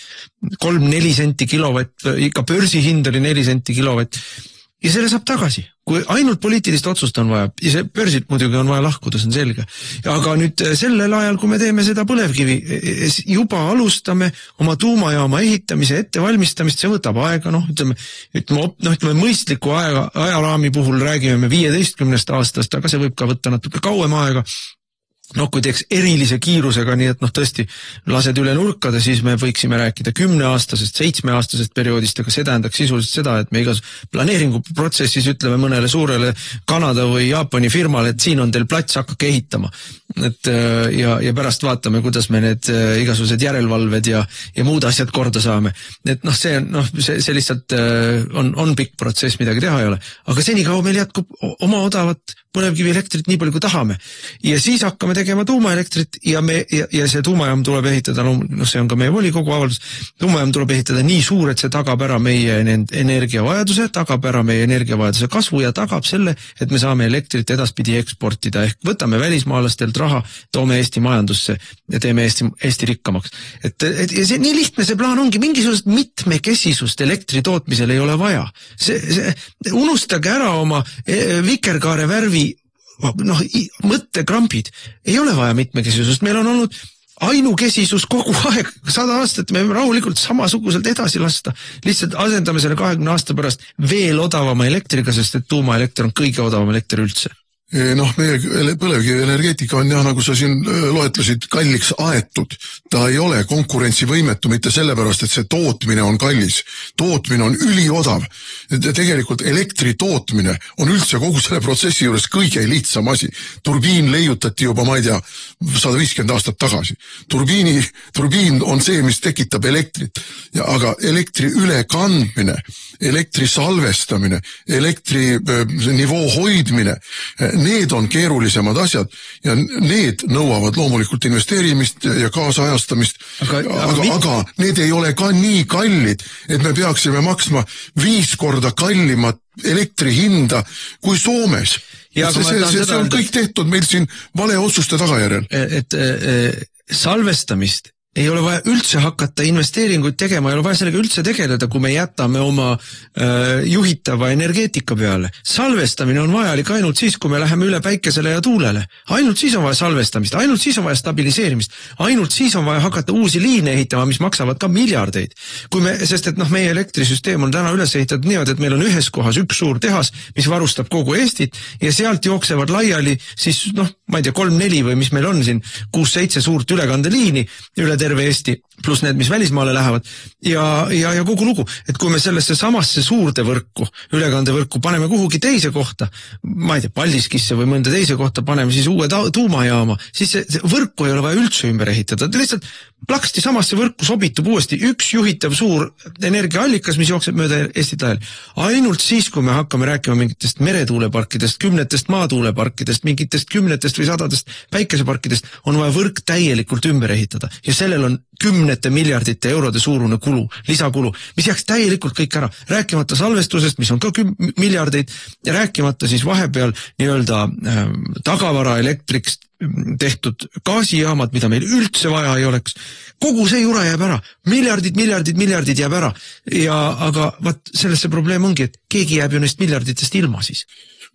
3-4 senti kilovatt, ikka börsi hind oli 4 senti kilovatt ja selle saab tagasi. Kui ainult poliitilist otsust on vaja, ja see börsilt muidugi on vaja lahkuda, see on selge. Aga nüüd sellel ajal, kui me teeme seda põlevkivi, juba alustame oma tuumajaama ehitamise ettevalmistamist, see võtab aega, ütleme mõistliku ajaraami puhul räägime me 15 aastast, aga see võib ka võtta natuke kauem aega. Kui teeks erilise kiirusega, nii et tõesti lased üle nurkade, siis me võiksime rääkida 10-aastasest, 7-aastasest perioodist, aga see tähendaks sisuliselt seda, et me igas planeeringuprotsessis ütleme mõnele suurele Kanada või Jaapani firmale, et siin on teil plats, hakake ehitama. Ja pärast vaatame, kuidas me need igasugused järelvalved ja muud asjad korda saame. Et see lihtsalt on pikk protsess, midagi teha ei ole. Aga senikaua meil jätkub oma odavat põlevkivi elektrit nii palju kui tahame. Ja siis hakkame tegema tuumaelektrit ja see tuumajaam tuleb ehitada, see on ka meie volikogu avaldus, tuumajaam tuleb ehitada nii suur, et see tagab ära meie energiavajaduse, tagab ära meie energiavajaduse kasvu ja tagab selle, et me saame elektrit edaspidi eksportida. Ehk võtame välismaalastelt raha, toome Eesti majandusse ja teeme Eesti rikkamaks. Ja see nii lihtne see plaan ongi, mingisugust mitmekesisust elektri tootmisel ei ole vaja. Unustage ära oma vikerkaare värvi mõttekrampid. Ei ole vaja mitmekesisust. Meil on olnud ainukesisus kogu aeg, 100 aastat, me rahulikult samasuguselt edasi lasta. Lihtsalt asendame selle 20 aasta pärast veel odavama elektriga, sest et tuumaelekter on kõige odavam elekter üldse. Meie põlevkivi energeetika on nagu sa siin loetlesid kalliks aetud. Ta ei ole konkurentsivõimetu mitte sellepärast, et see tootmine on kallis. Tootmine on üliodav. Tegelikult elektri tootmine on üldse kogu selle protsessi juures kõige lihtsam asi. Turbiin leiutati juba, ma ei tea, 150 aastat tagasi. Turbiin on see, mis tekitab elektrit. Aga elektri ülekandmine, elektri salvestamine, elektri nivoo hoidmine, need on keerulisemad asjad ja need nõuavad loomulikult investeerimist ja kaasajastamist, aga need ei ole ka nii kallid, et me peaksime maksma 5 korda kallimat elektri hinda kui Soomes. See on kõik tehtud meil siin valeotsuste tagajärjel. Et salvestamist ei ole vaja üldse hakata investeeringuid tegema, ei ole vaja sellega üldse tegeleda, kui me jätame oma juhitava energeetika peale. Salvestamine on vajalik ainult siis, kui me läheme üle päikesele ja tuulele. Ainult siis on vaja salvestamist, ainult siis on vaja stabiliseerimist, ainult siis on vaja hakata uusi liine ehitama, mis maksavad ka miljardeid. Sest et meie elektrisüsteem on täna üles ehitatud niimoodi, et meil on ühes kohas üks suur tehas, mis varustab kogu Eestit ja sealt jooksevad laiali siis, ma ei tea, 3-4 või mis meil on siin, 6-7 suurt ülekandeliini üle terve Eesti, pluss need, mis välismaale lähevad ja kogu lugu. Et kui me sellesse samasse suurde võrku, ülekandevõrku paneme kuhugi teise kohta, ma ei tea, Paldiskisse või mõnda teise kohta paneme siis uue tuumajaama, siis see võrku ei ole vaja üldse ümber ehitada. Lihtsalt plaksti samasse võrku sobitub uuesti üks juhitav suur energiaallikas, mis jookseb mööda Eestit laiali. Ainult siis, kui me hakkame rääkima mingitest meretuuleparkidest, 10 maatuuleparkidest, mingitest 10 või 100 päikeseparkidest, on vaja võrk täielikult ümber ehitada. Ja sellel on 10 miljardite eurode suurune kulu, lisakulu, mis jääks täielikult kõik ära. Rääkimata salvestusest, mis on ka miljardeid, ja rääkimata siis vahepeal nii-öelda tagavara elektriks tehtud gaasijaamad, mida meil üldse vaja ei oleks. Kogu see jura jääb ära. Miljardid jääb ära. Aga selles see probleem ongi, et keegi jääb ju neist miljarditest ilma siis.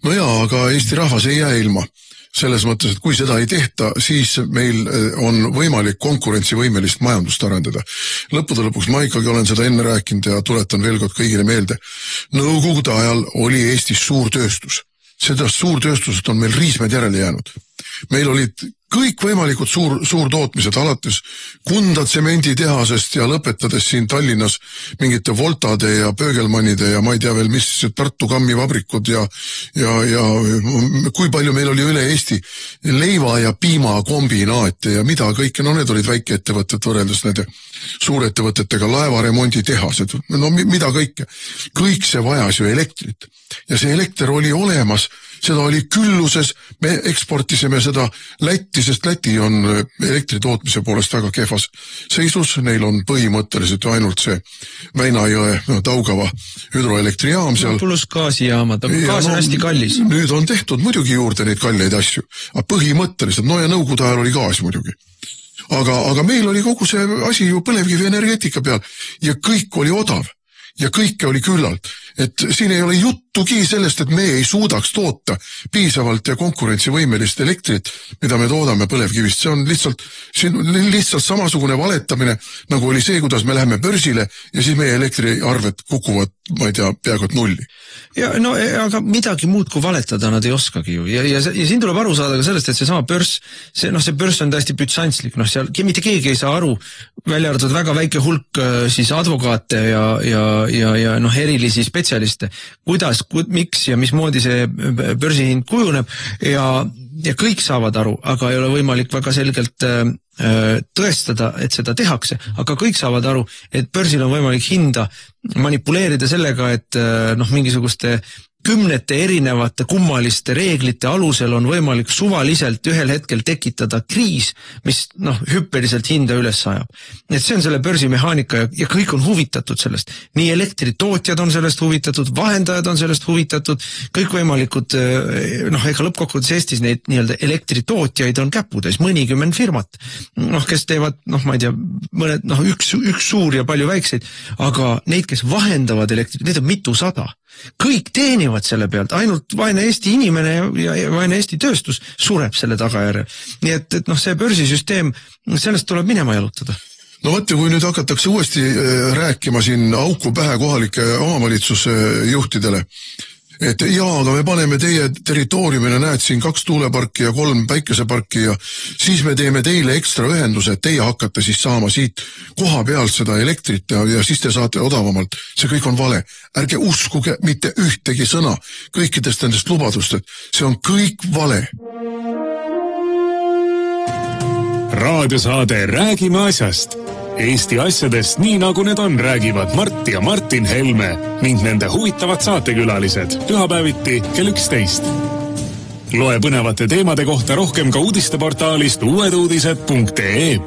No jaa, aga Eesti rahvas ei jää ilma. Selles mõttes, et kui seda ei tehta, siis meil on võimalik konkurentsivõimelist majandust arendada. Lõppude lõpuks ma ikkagi olen seda enne rääkinud ja tuletan veel kord kõigile meelde. Nõukogude ajal oli Eestis suurtööstus. Sellest suurtööstusest on meil riismed järele jäänud. Meil olid kõik võimalikud suurtootmised alates Kunda tsemenditehasest ja lõpetades siin Tallinnas mingite Voltade ja Pöögelmannide ja ma ei tea veel mis Tartu kammivabrikud ja kui palju meil oli üle Eesti leiva- ja piimakombinaate ja mida kõike, no need olid väikeettevõtted võrreldes nende suurettevõtetega, laevaremonditehased, no mida kõike. Kõik see vajas ju elektrit ja see elekter oli olemas, seda oli külluses, me eksportisime seda Lätti, sest Läti on elektritootmise poolest väga kehvas seisus, neil on põhimõtteliselt ainult see Väinajõe Taugava hüdroelektrijaam seal. Plus gaasijaamad, aga gaas on hästi kallis. Nüüd on tehtud muidugi juurde neid kalleid asju, aga põhimõtteliselt, no ja nõukogude ajal oli gaas muidugi. Aga meil oli kogu see asi ju põlevkivi energeetika peal ja kõik oli odav ja kõike oli küllalt. Et siin ei ole juttugi sellest, et me ei suudaks toota piisavalt ja konkurentsivõimelist elektrit, mida me toodame põlevkivist. See on lihtsalt samasugune valetamine, nagu oli see, kuidas me läheme börsile ja siis meie elektriarved kukuvad, ma ei tea, peaaegu et nulli. Ja no, aga midagi muud kui valetada nad ei oskagi ju. Ja siin tuleb aru saada ka sellest, et see sama börs, see börs on täiesti bütsantslik, seal mitte keegi ei saa aru, välja arvatud väga väike hulk siis advokaate ja erilisi spetsialiste, kuidas, miks ja mismoodi see börsihind kujuneb ja kõik saavad aru, aga ei ole võimalik väga selgelt tõestada, et seda tehakse, aga kõik saavad aru, et börsil on võimalik hinda manipuleerida sellega, et mingisuguste 10 erinevate kummaliste reeglite alusel on võimalik suvaliselt ühel hetkel tekitada kriis, mis hüppeliselt hinda üles sajab. Et see on selle börsimehaanika ja kõik on huvitatud sellest. Nii elektritootjad on sellest huvitatud, vahendajad on sellest huvitatud, kõik võimalikud, ega lõppkokkuvõttes Eestis neid nii-öelda elektritootjaid on käpudes, mõnikümmend firmat, kes teevad, ma ei tea, mõned, üks suur ja palju väikseid, aga neid, kes vahendavad elektrit, neid on mitusada. Kõik teenivad selle pealt, ainult vaene Eesti inimene ja vaene Eesti tööstus sureb selle tagajärjel. Nii et see börsisüsteem, sellest tuleb minema jalutada. No võtte, kui nüüd hakatakse uuesti rääkima siin auku pähe kohalike omavalitsuse juhtidele, et jaa, aga me paneme teie territooriumile, näed siin 2 tuuleparki ja 3 päikeseparki ja siis me teeme teile ekstra ühenduse, et teie hakkate siis saama siit koha pealt seda elektrit ja siis te saate odavamalt. See kõik on vale. Ärge uskuge mitte ühtegi sõna kõikidest nendest lubadust, et see on kõik vale. Raadiosaade Räägime asjast. Eesti asjadest nii nagu need on, räägivad Mart ja Martin Helme ning nende huvitavad saatekülalised pühapäeviti kell 11. Loe põnevate teemade kohta rohkem ka uudisteportaalist uueduudised.ee.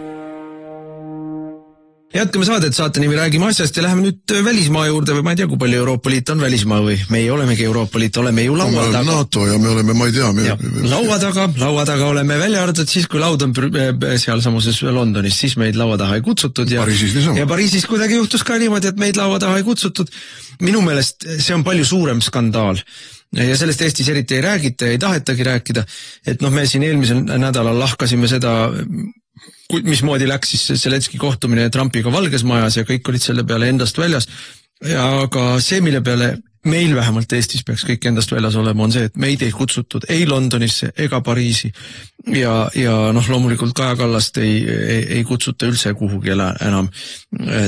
Jätkame saadet, saate nimi Räägime asjast ja läheme nüüd välismaa juurde või ma ei tea, kui palju Euroopa Liit on välismaa või meie olemegi Euroopa Liit, oleme ju laua taga. NATO ja me oleme, ma ei tea. Laua taga oleme välja arvatud siis, kui laud on seal samuses Londonis, siis meid laua taha ei kutsutud ja Pariisis kuidagi juhtus ka niimoodi, et meid laua taha ei kutsutud. Minu meelest see on palju suurem skandaal. Ja sellest Eestis eriti ei räägita ja ei tahetagi rääkida, et me siin eelmisel nädalal lahkasime seda, mismoodi läks siis Zelenski kohtumine Trumpiga Valges majas ja kõik olid selle peale endast väljas. Aga see, mille peale meil vähemalt Eestis peaks kõik endast väljas olema, on see, et meid ei kutsutud ei Londonisse ega Pariisi ja loomulikult Kaja Kallast ei kutsuta üldse kuhugi enam.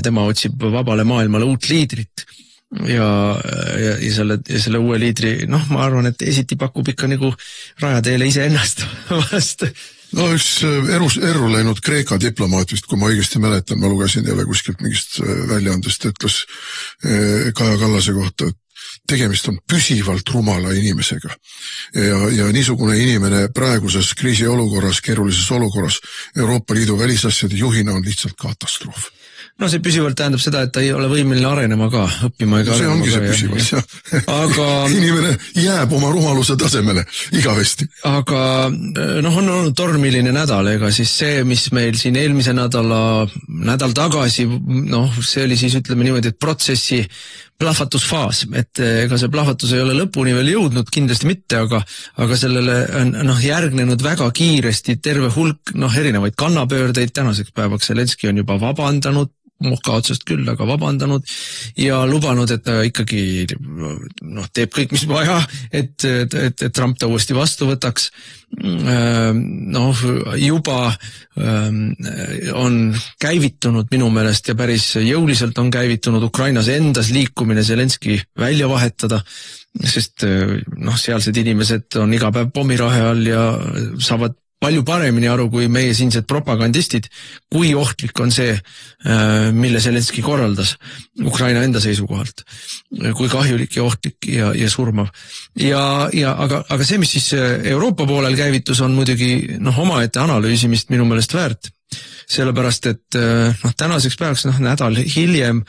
Tema otsib vabale maailmale uut liidrit. Ja selle uue liidri, ma arvan, et esiti pakub ikka nagu Rajateele ise ennast vast. No üks erru läinud Kreeka diplomaat vist, kui ma õigesti mäletan, ma lugesin jälle kuskilt mingist väljaandest, ütles Kaja Kallase kohta, et tegemist on püsivalt rumala inimesega. Ja niisugune inimene praeguses kriisiolukorras, keerulises olukorras Euroopa Liidu välisasjade juhina on lihtsalt katastroof. No see püsivalt tähendab seda, et ta ei ole võimeline arenema ka, õppima ega see ongi see püsivalt, jah. Aga inimene jääb oma rumaluse tasemele igavesti. Aga on olnud tormiline nädal, ega siis see, mis meil siin eelmise nädal tagasi, see oli siis ütleme niimoodi, et protsessi plahvatusfaas, et ega see plahvatus ei ole lõpuni veel jõudnud, kindlasti mitte, aga sellele on järgnenud väga kiiresti terve hulk erinevaid kannapöördeid, tänaseks päevaks Zelenski on juba vabandanud, Mohka otsast küll, aga vabandanud ja lubanud, et ta ikkagi teeb kõik, mis vaja, et Trump ta uuesti vastu võtaks. Juba on käivitunud minu meelest ja päris jõuliselt on käivitunud Ukrainas endas liikumine Zelenski välja vahetada, sest sealsed inimesed on iga päev pommirahe all ja saavad palju paremini aru kui meie siinsed propagandistid, kui ohtlik on see, mille Zelenski korraldas Ukraina enda seisukohalt, kui kahjulik ja ohtlik ja surmav. Aga see, mis siis Euroopa poolel käivitus, on muidugi omaette analüüsimist minu meelest väärt. Sellepärast, et tänaseks päevaks nädal hiljem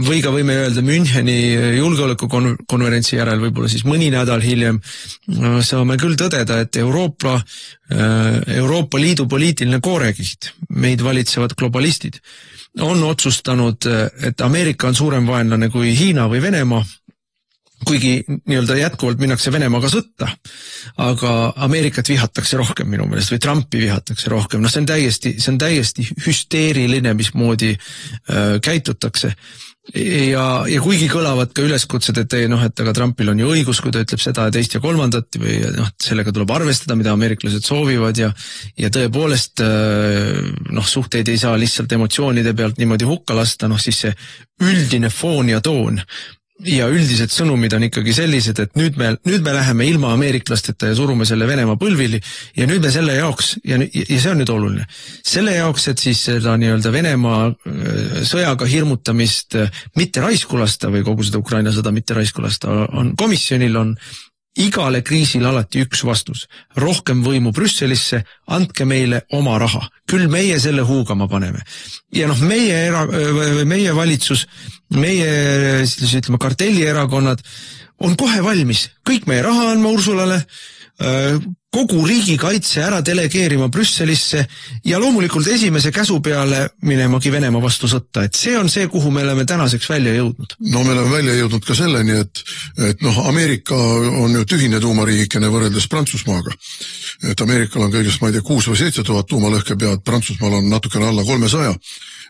või ka võime öelda Müncheni julgeolekukonverentsi järel, võib-olla siis mõni nädal hiljem, saame küll tõdeda, et Euroopa Liidu poliitiline koorekiht, meid valitsevad globalistid, on otsustanud, et Ameerika on suurem vaenlane kui Hiina või Venemaa, kuigi jätkuvalt minnakse Venemaaga sõtta, aga Ameerikat vihatakse rohkem minu meelest või Trumpi vihatakse rohkem. See on täiesti hüsteeriline, mismoodi käitutakse. Ja kuigi kõlavad ka üleskutsed, et aga Trumpil on ju õigus, kui ta ütleb seda ja teist ja kolmandat või sellega tuleb arvestada, mida ameeriklased soovivad ja tõepoolest suhteid ei saa lihtsalt emotsioonide pealt niimoodi hukka lasta, siis see üldine foon ja toon ja üldised sõnumid on ikkagi sellised, et nüüd me läheme ilma ameeriklasteta ja surume selle Venemaa põlvili ja nüüd me selle jaoks, ja see on nüüd oluline, selle jaoks, et siis seda Venemaa sõjaga hirmutamist mitte raiskulasta või kogu seda Ukraina sõda mitte raiskulasta, komisjonil on igale kriisile alati üks vastus. Rohkem võimu Brüsselisse, andke meile oma raha. Küll meie selle huugama paneme. Ja meie valitsus, meie kartellierakonnad on kohe valmis. Kõik meie raha andma Ursulale, kogu riigikaitse ära delegeerima Brüsselisse ja loomulikult esimese käsu peale minemagi Venemaa vastu sõtta, et see on see, kuhu me oleme tänaseks välja jõudnud. Me oleme välja jõudnud ka selleni, et Ameerika on ju tühine tuumariigikene võrreldes Prantsusmaaga. Et Ameerikal on kõigest, 6 või 7 tuhat tuumalõhke pead, Prantsusmaal on natukene alla 300.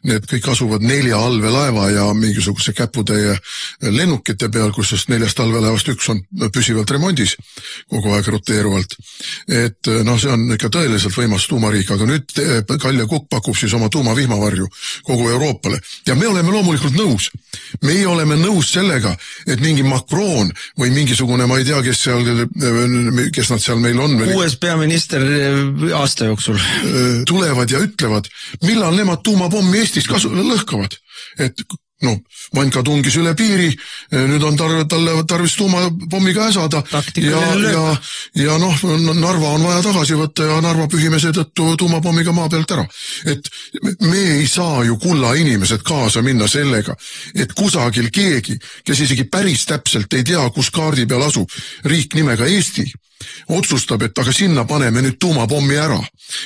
Need kõik asuvad 4 allveelaeva ja mingisuguse käputäie lennukite peal, kusjuures 4 allveelaevast 1 on püsivalt remondis, kogu aeg roteeruvalt. Et see on ikka tõeliselt võimas tuumariik, aga nüüd Kalja Kukk pakub siis oma tuumavihmavarju kogu Euroopale. Ja me oleme loomulikult nõus. Meie oleme nõus sellega, et mingi Macron või mingisugune, ma ei tea, kes nad seal meil on. Uues peaminister aasta jooksul. Tulevad ja ütlevad, millal nemad tuumapommi Eestis lõhkavad. Et Vanka tungis üle piiri, nüüd on talle tarvis tuumapommiga äsada ja Narva on vaja tagasi võtta ja Narva pühime seetõttu tuumapommiga maa pealt ära. Et me ei saa ju kulla inimesed kaasa minna sellega, et kusagil keegi, kes isegi päris täpselt ei tea, kus kaardi peal asub riik nimega Eesti, otsustab, et aga sinna paneme nüüd tuumapommi ära.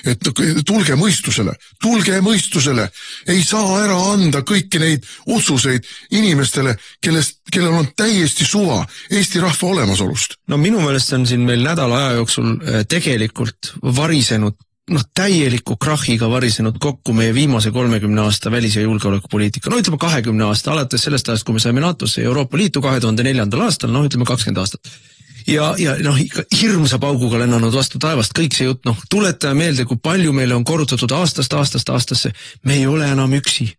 Et tulge mõistusele, ei saa ära anda kõiki neid otsuseid inimestele, kellel on täiesti suva Eesti rahva olemasolust. Minu meelest on siin meil nädala aja jooksul tegelikult varisenud, täieliku krahiga varisenud kokku meie viimase 30 aasta välis- ja julgeolekupoliitika. Ütleme 20 aasta, alates sellest ajast, kui me saime NATOsse ja Euroopa Liitu 2004. aastal, ütleme 20 aastat. ja noh, hirmsa pauguga lennanud vastu taevast, kõik see jutt, noh, tuletame meelde, kui palju meile on korrutatud aastast aastasse, me ei ole enam üksi.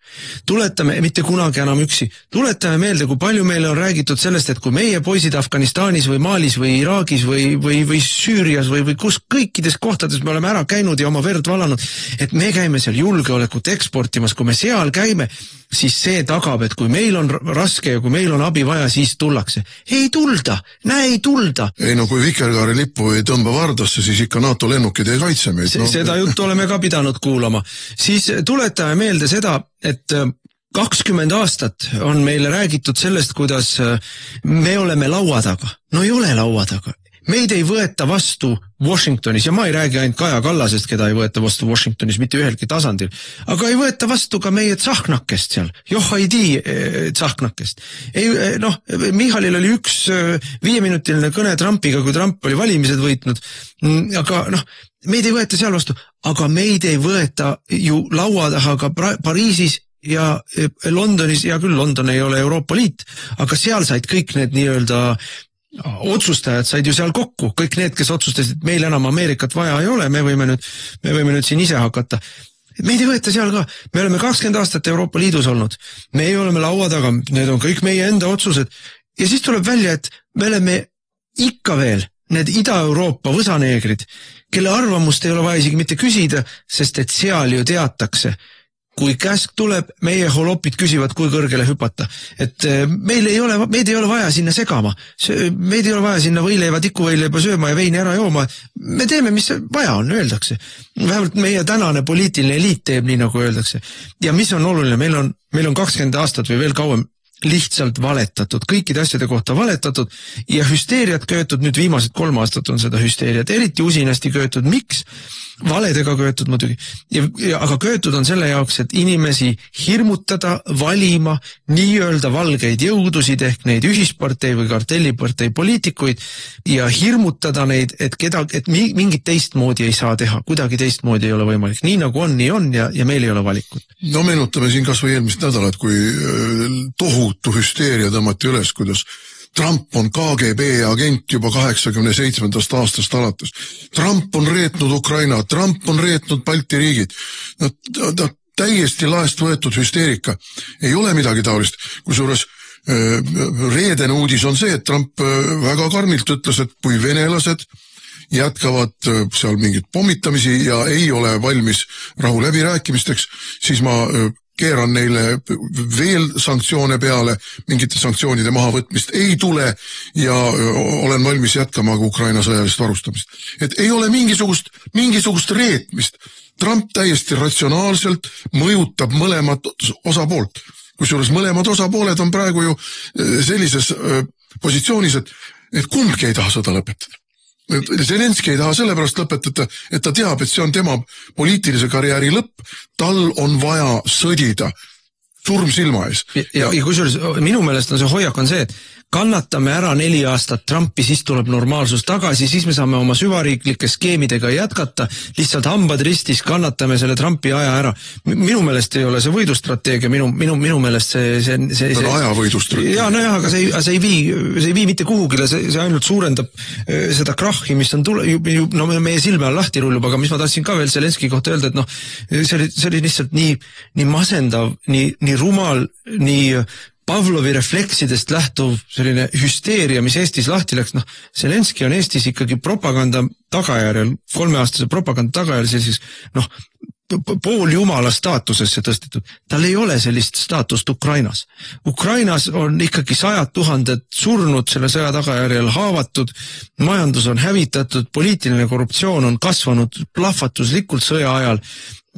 Tuletame, mitte kunagi enam üksi, tuletame meelde, kui palju meile on räägitud sellest, et kui meie poisid Afganistanis või Malis või Iraagis või Süürias või kus kõikides kohtades me oleme ära käinud ja oma verd valanud, et me käime seal julgeolekut eksportimas, kui me seal käime, siis see tagab, et kui meil on raske ja kui meil on abi vaja, siis tullakse. Ei tulda, ei tulda. Ei no kui Vikerkaare lippu ei tõmba vardasse, siis ikka NATO lennukid ei kaitse meid. Seda juttu oleme ka pidanud kuulama. Siis tuletame meelde seda, et 20 aastat on meile räägitud sellest, kuidas me oleme laua taga. No ei ole laua taga. Meid ei võeta vastu Washingtonis ja ma ei räägi ainult Kaja Kallasest, keda ei võeta vastu Washingtonis mitte ühelgi tasandil, aga ei võeta vastu ka meie tsahknakest seal, Johaidi tsahknakest. Michalil oli üks 5-minutiline kõne Trumpiga, kui Trump oli valimised võitnud, aga meid ei võeta seal vastu, aga meid ei võeta ju laua taha ka Pariisis ja Londonis, ja küll London ei ole Euroopa Liit, aga seal said kõik need nii-öelda otsustajad said ju seal kokku, kõik need, kes otsustasid, et meil enam Ameerikat vaja ei ole, me võime nüüd siin ise hakata. Meid ei võeta seal ka, me oleme 20 aastat Euroopa Liidus olnud, me ei oleme laua taga, need on kõik meie enda otsused ja siis tuleb välja, et me oleme ikka veel need Ida-Euroopa võsaneegrid, kelle arvamust ei ole vaja isegi mitte küsida, sest et seal ju teatakse, kui käsk tuleb, meie holopid küsivad, kui kõrgele hüpata. Et meid ei ole vaja sinna segama. Meid ei ole vaja sinna võileiva, tikuvõileiva sööma ja veini ära jooma. Me teeme, mis vaja on, öeldakse. Vähemalt meie tänane poliitiline eliit teeb nii, nagu öeldakse. Ja mis on oluline, meil on 20 aastat või veel kauem lihtsalt valetatud, kõikide asjade kohta valetatud ja hüsteeriat köötud, nüüd viimased 3 aastat on seda hüsteeriat, eriti usinasti köötud. Miks? Valedega köötud muidugi, aga köötud on selle jaoks, et inimesi hirmutada, valima nii-öelda valgeid jõudusid ehk neid ühispartei või kartellipartei poliitikuid ja hirmutada neid, et mingit teistmoodi ei saa teha, kuidagi teistmoodi ei ole võimalik. Nii nagu on, nii on ja meil ei ole valikut. No meenutame siin kas või eelmist nädalat, kui tohutu hüsteeria tõmmati üles, kuidas Trump on KGB agent juba 87. aastast alates. Trump on reetnud Ukraina, Trump on reetnud Balti riigid. Täiesti laest võetud hüsteerika. Ei ole midagi taolist. Kusjuures reedene uudis on see, et Trump väga karmilt ütles, et kui venelased jätkavad seal mingit pommitamisi ja ei ole valmis rahu läbirääkimisteks, siis ma keeran neile veel sanktsioone peale, mingite sanktsioonide mahavõtmist ei tule ja olen valmis jätkama Ukraina sõjalist varustamist. Et ei ole mingisugust reetmist. Trump täiesti ratsionaalselt mõjutab mõlemat osapoolt. Kusjuures mõlemad osapooled on praegu ju sellises positsioonis, et kumbki ei taha sõda lõpetada. Zelenski ei taha sellepärast lõpetada, et ta teab, et see on tema poliitilise karjääri lõpp, tal on vaja sõdida surm silma ees. Ja kusjuures minu meelest on see hoiak on see, et kannatame ära 4 aastat Trumpi, siis tuleb normaalsus tagasi, siis me saame oma süvariiklike skeemidega jätkata, lihtsalt hambad ristis kannatame selle Trumpi aja ära. Minu meelest ei ole see võidustrateegia, minu meelest see aja võidustrateegia. Ja nojah, aga see ei vii mitte kuhugile, see ainult suurendab seda krahhi, mis on meie silme all lahti rullub, aga mis ma tahtsin ka veel Zelenski kohta öelda, et see oli lihtsalt nii masendav, nii rumal, nii Pavlovi refleksidest lähtuv selline hüsteeria, mis Eestis lahti läks, Zelenski on Eestis ikkagi propaganda tagajärjel, 3-aastase propaganda tagajärjel sellises, pooljumala staatusesse tõstetud. Tal ei ole sellist staatust Ukrainas. Ukrainas on ikkagi 100 000 surnud selle sõja tagajärjel haavatud, majandus on hävitatud, poliitiline korruptsioon on kasvanud plahvatuslikult sõja ajal.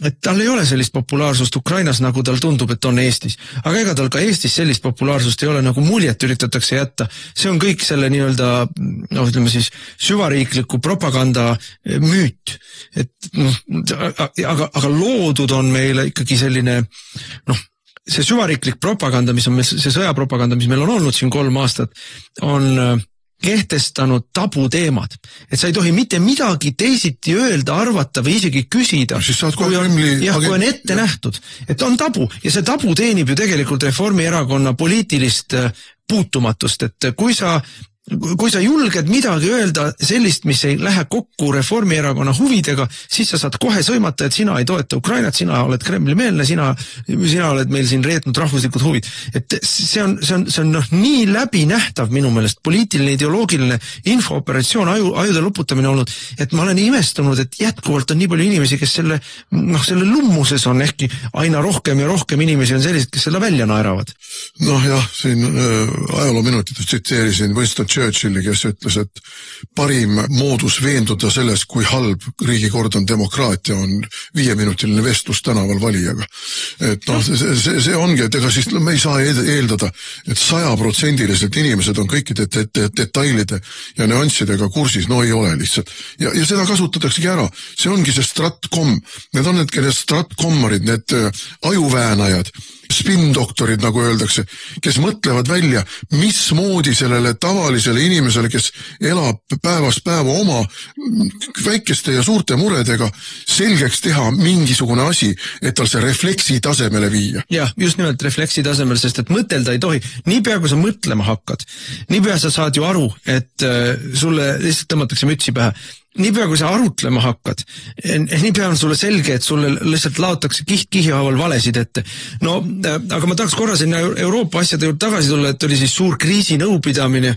Et tal ei ole sellist populaarsust Ukrainas, nagu tal tundub, et on Eestis. Aga ega tal ka Eestis sellist populaarsust ei ole, nagu muljet üritatakse jätta. See on kõik selle nii-öelda, ütleme siis, süvariikliku propaganda müüt. Aga loodud on meile ikkagi selline, see süvariiklik propaganda, mis on meil, see sõjapropaganda, mis meil on olnud siin 3 aastat, on kehtestanud tabuteemad. Et sa ei tohi mitte midagi teisiti öelda, arvata või isegi küsida, kui on ette nähtud. Et on tabu ja see tabu teenib ju tegelikult Reformierakonna poliitilist puutumatust, et kui sa kui sa julged midagi öelda sellist, mis ei lähe kokku Reformierakonna huvidega, siis sa saad kohe sõimata, et sina ei toeta Ukrainat, sina oled Kremli-meelne, sina oled meil siin reetnud rahvuslikud huvid. Et see on nii läbinähtav minu meelest poliitiline, ideoloogiline infooperatsioon, ajude loputamine olnud, et ma olen imestunud, et jätkuvalt on nii palju inimesi, kes selle lummuses on, ehkki aina rohkem ja rohkem inimesi on sellised, kes seda välja naeravad. Noh jah, siin ajaloominutites tsiteerisin Winston Churchilli, kes ütles, et parim moodus veenduda selles, kui halb riigikord on demokraatia, on 5-minutiline vestlus tänaval valijaga. Et noh, see ongi, et ega siis me ei saa eeldada, et 100% inimesed on kõikide detailide ja nüanssidega kursis, no ei ole lihtsalt. Ja seda kasutataksegi ära. See ongi see stratkom. Need on need stratkommarid, need ajuväänajad, spindoktorid, nagu öeldakse, kes mõtlevad välja, mismoodi sellele tavalisele inimesele, kes elab päevast päeva oma väikeste ja suurte muredega, selgeks teha mingisugune asi, et tal see refleksi tasemele viia. Jah, just nimelt refleksi tasemel, sest et mõtelda ei tohi. Niipea, kui sa mõtlema hakkad, niipea sa saad ju aru, et sulle lihtsalt tõmmatakse mütsi pähe. Niipea, kui sa arutlema hakkad, niipea on sulle selge, et sulle lihtsalt laotakse kiht-kihihaaval valesid ette. No, aga ma tahaks korra sinna Euroopa asjade juurde tagasi tulla, et oli siis suur kriisinõupidamine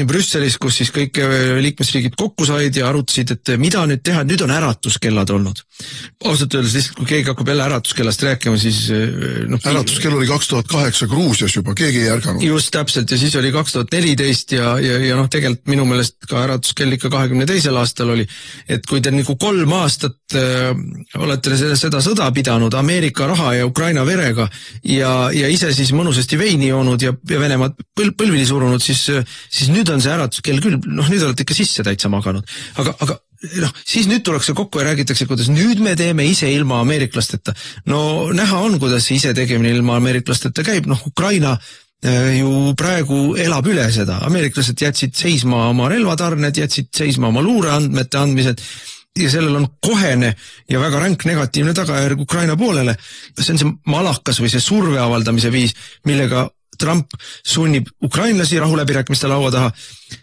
Brüsselis, kus siis kõik liikmesriigid kokku said ja arutasid, et mida nüüd teha, nüüd on äratuskellad olnud. Ausalt öeldes lihtsalt, kui keegi hakkab jälle äratuskellast rääkima, siis... Äratuskell oli 2008 Gruusias juba, keegi ei ärganud. Just täpselt, ja siis oli 2014 ja tegelikult minu meelest ka äratuskell ikka 22. aastal oli, et kui te nagu 3 aastat olete seda sõda pidanud Ameerika raha ja Ukraina verega ja ise siis mõnusasti veini joonud ja Venemaad põlvili surunud, siis nüüd on see äratuskell küll, nüüd olete ikka sisse täitsa maganud. Aga siis nüüd tullakse kokku ja räägitakse, kuidas nüüd me teeme ise ilma ameeriklasteta. No näha on, kuidas see ise tegemine ilma ameeriklasteta käib. Ukraina ju praegu elab üle seda. Ameeriklased jätsid seisma oma relvatarned, jätsid seisma oma luureandmete andmised ja sellel on kohene ja väga ränk negatiivne tagajärg Ukraina poolele. See on see malakas või see surve avaldamise viis, millega Trump sunnib ukrainlasi rahuläbirääkimiste laua taha.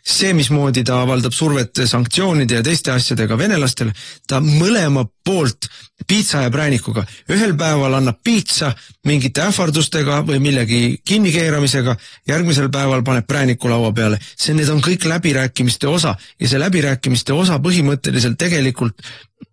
See, mismoodi ta avaldab survet sanktsioonide ja teiste asjadega venelastele, ta mõlema poolt piitsa ja präänikuga. Ühel päeval annab piitsa mingite ähvardustega või millegi kinnikeeramisega, järgmisel päeval paneb prääniku laua peale. Need on kõik läbirääkimiste osa ja see läbirääkimiste osa põhimõtteliselt tegelikult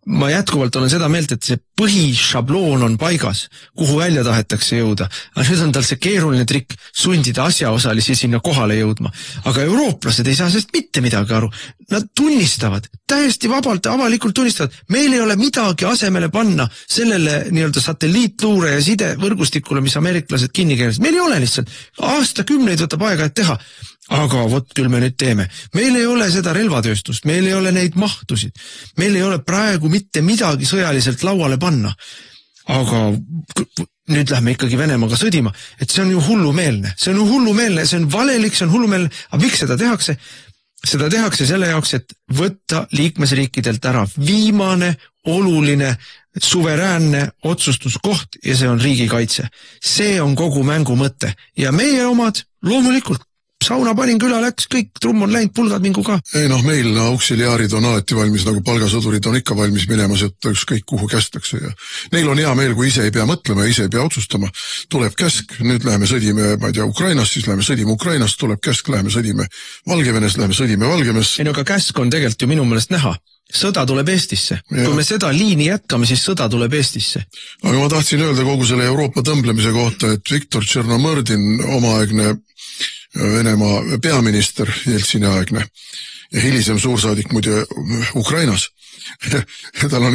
ma jätkuvalt olen seda meelt, et see põhišabloon on paigas, kuhu välja tahetakse jõuda. Aga nüüd on tal see keeruline trikk sundida asjaosalisi sinna kohale jõudma. Aga eurooplased ei saa sellest mitte midagi aru. Nad tunnistavad, täiesti vabalt ja avalikult tunnistavad, meil ei ole midagi asemele panna sellele nii-öelda satelliitluure ja sidevõrgustikule, mis ameeriklased kinni keerasid. Meil ei ole lihtsalt. Aastakümneid võtab aega, et teha. Aga vot küll me nüüd teeme. Meil ei ole seda relvatööstust, meil ei ole neid mahtusid. Meil ei ole praegu mitte midagi sõjaliselt lauale panna. Aga nüüd lähme ikkagi Venemaaga sõdima, et see on ju hullumeelne. See on ju hullumeelne, see on valelik, see on hullumeelne. Aga miks seda tehakse? Seda tehakse selle jaoks, et võtta liikmesriikidelt ära viimane, oluline, suveräänne otsustuskoht ja see on riigikaitse. See on kogu mängu mõte. Ja meie omad loomulikult sauna panin, küla läks, kõik, trumm on läinud, pulgad mingu ka. Ei meil auksiliaarid on alati valmis, nagu palgasõdurid on ikka valmis minema, seda ükskõik kuhu kästakse. Ja neil on hea meel, kui ise ei pea mõtlema, ise ei pea otsustama. Tuleb käsk, nüüd läheme sõdime, ma ei tea, Ukrainast, siis läheme sõdime Ukrainast, tuleb käsk, läheme sõdime Valgevenes, läheme sõdime Valgevenes. Ei no aga käsk on tegelikult ju minu meelest näha. Sõda tuleb Eestisse. Ja. Kui me seda liini jätkame, siis sõda tuleb Eestisse. Aga ma tahtsin öelda kogu selle Euroopa tõmblemise kohta, et Viktor Tšernomõrdin, omaaegne Venemaa peaminister, Jeltsini aegne ja hilisem suursaadik muide Ukrainas. Tal on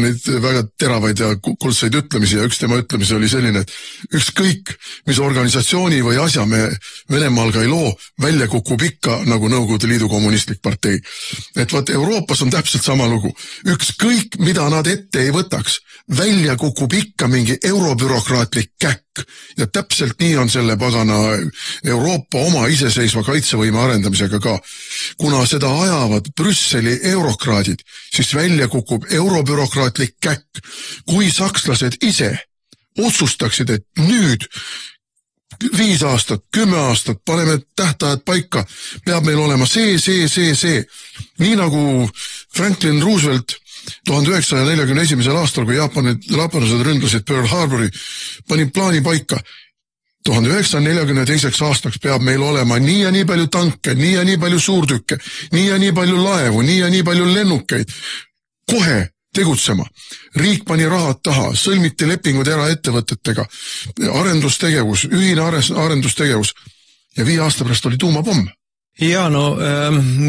neid väga teravaid ja kuldseid ütlemisi ja üks tema ütlemisi oli selline, et ükskõik, mis organisatsiooni või asja me Venemaal ka ei loo, välja kukub ikka nagu Nõukogude Liidu kommunistlik partei. Et vaat Euroopas on täpselt sama lugu. Ükskõik, mida nad ette ei võtaks, välja kukub ikka mingi eurobürokraatlik käkk. Ja täpselt nii on selle pagana Euroopa oma iseseisva kaitsevõime arendamisega ka. Kuna seda ajavad Brüsseli eurokraadid, siis välja kukub eurobürokraatlik käkk. Kui sakslased ise otsustaksid, et nüüd 5 aastat, 10 aastat, paneme tähtajad paika, peab meil olema see. Nii nagu Franklin Roosevelt 1941. aastal, kui jaapanlased ründasid Pearl Harbori, pani plaani paika. 1942. aastaks peab meil olema nii ja nii palju tanke, nii ja nii palju suurtükke, nii ja nii palju laevu, nii ja nii palju lennukeid. Kohe tegutsema. Riik pani rahad taha, sõlmiti lepingud eraettevõtetega, arendustegevus, ühine arendustegevus ja 5 aasta pärast oli tuumapomm. Ja no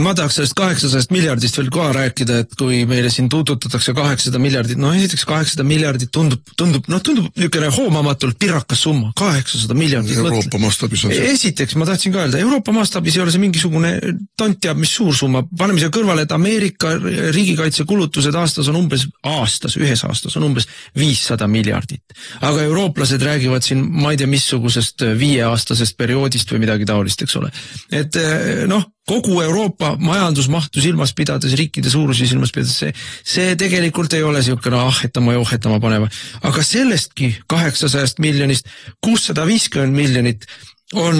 ma tahaks sellest 800 miljardist veel koha rääkida, et kui meile siin tututatakse 800 miljardit, no esiteks 800 miljardit tundub niisugune hoomamatult pirakas summa, 800 miljardit. Euroopa mastaabis on see. Esiteks ma tahtsin ka öelda, Euroopa mastaabis ei ole see mingisugune tont teab mis suur summa, paneme siia kõrvale, et Ameerika riigikaitsekulutused ühes aastas on umbes 500 miljardit. Aga eurooplased räägivad siin, ma ei tea missugusest 5-aastasest perioodist või midagi taolist, eks ole. Et kogu Euroopa majandusmahtu silmas pidades, riikide suurusi silmas pidades, see tegelikult ei ole siukene ahhetama paneva. Aga sellestki 800 miljonist 650 miljonit on,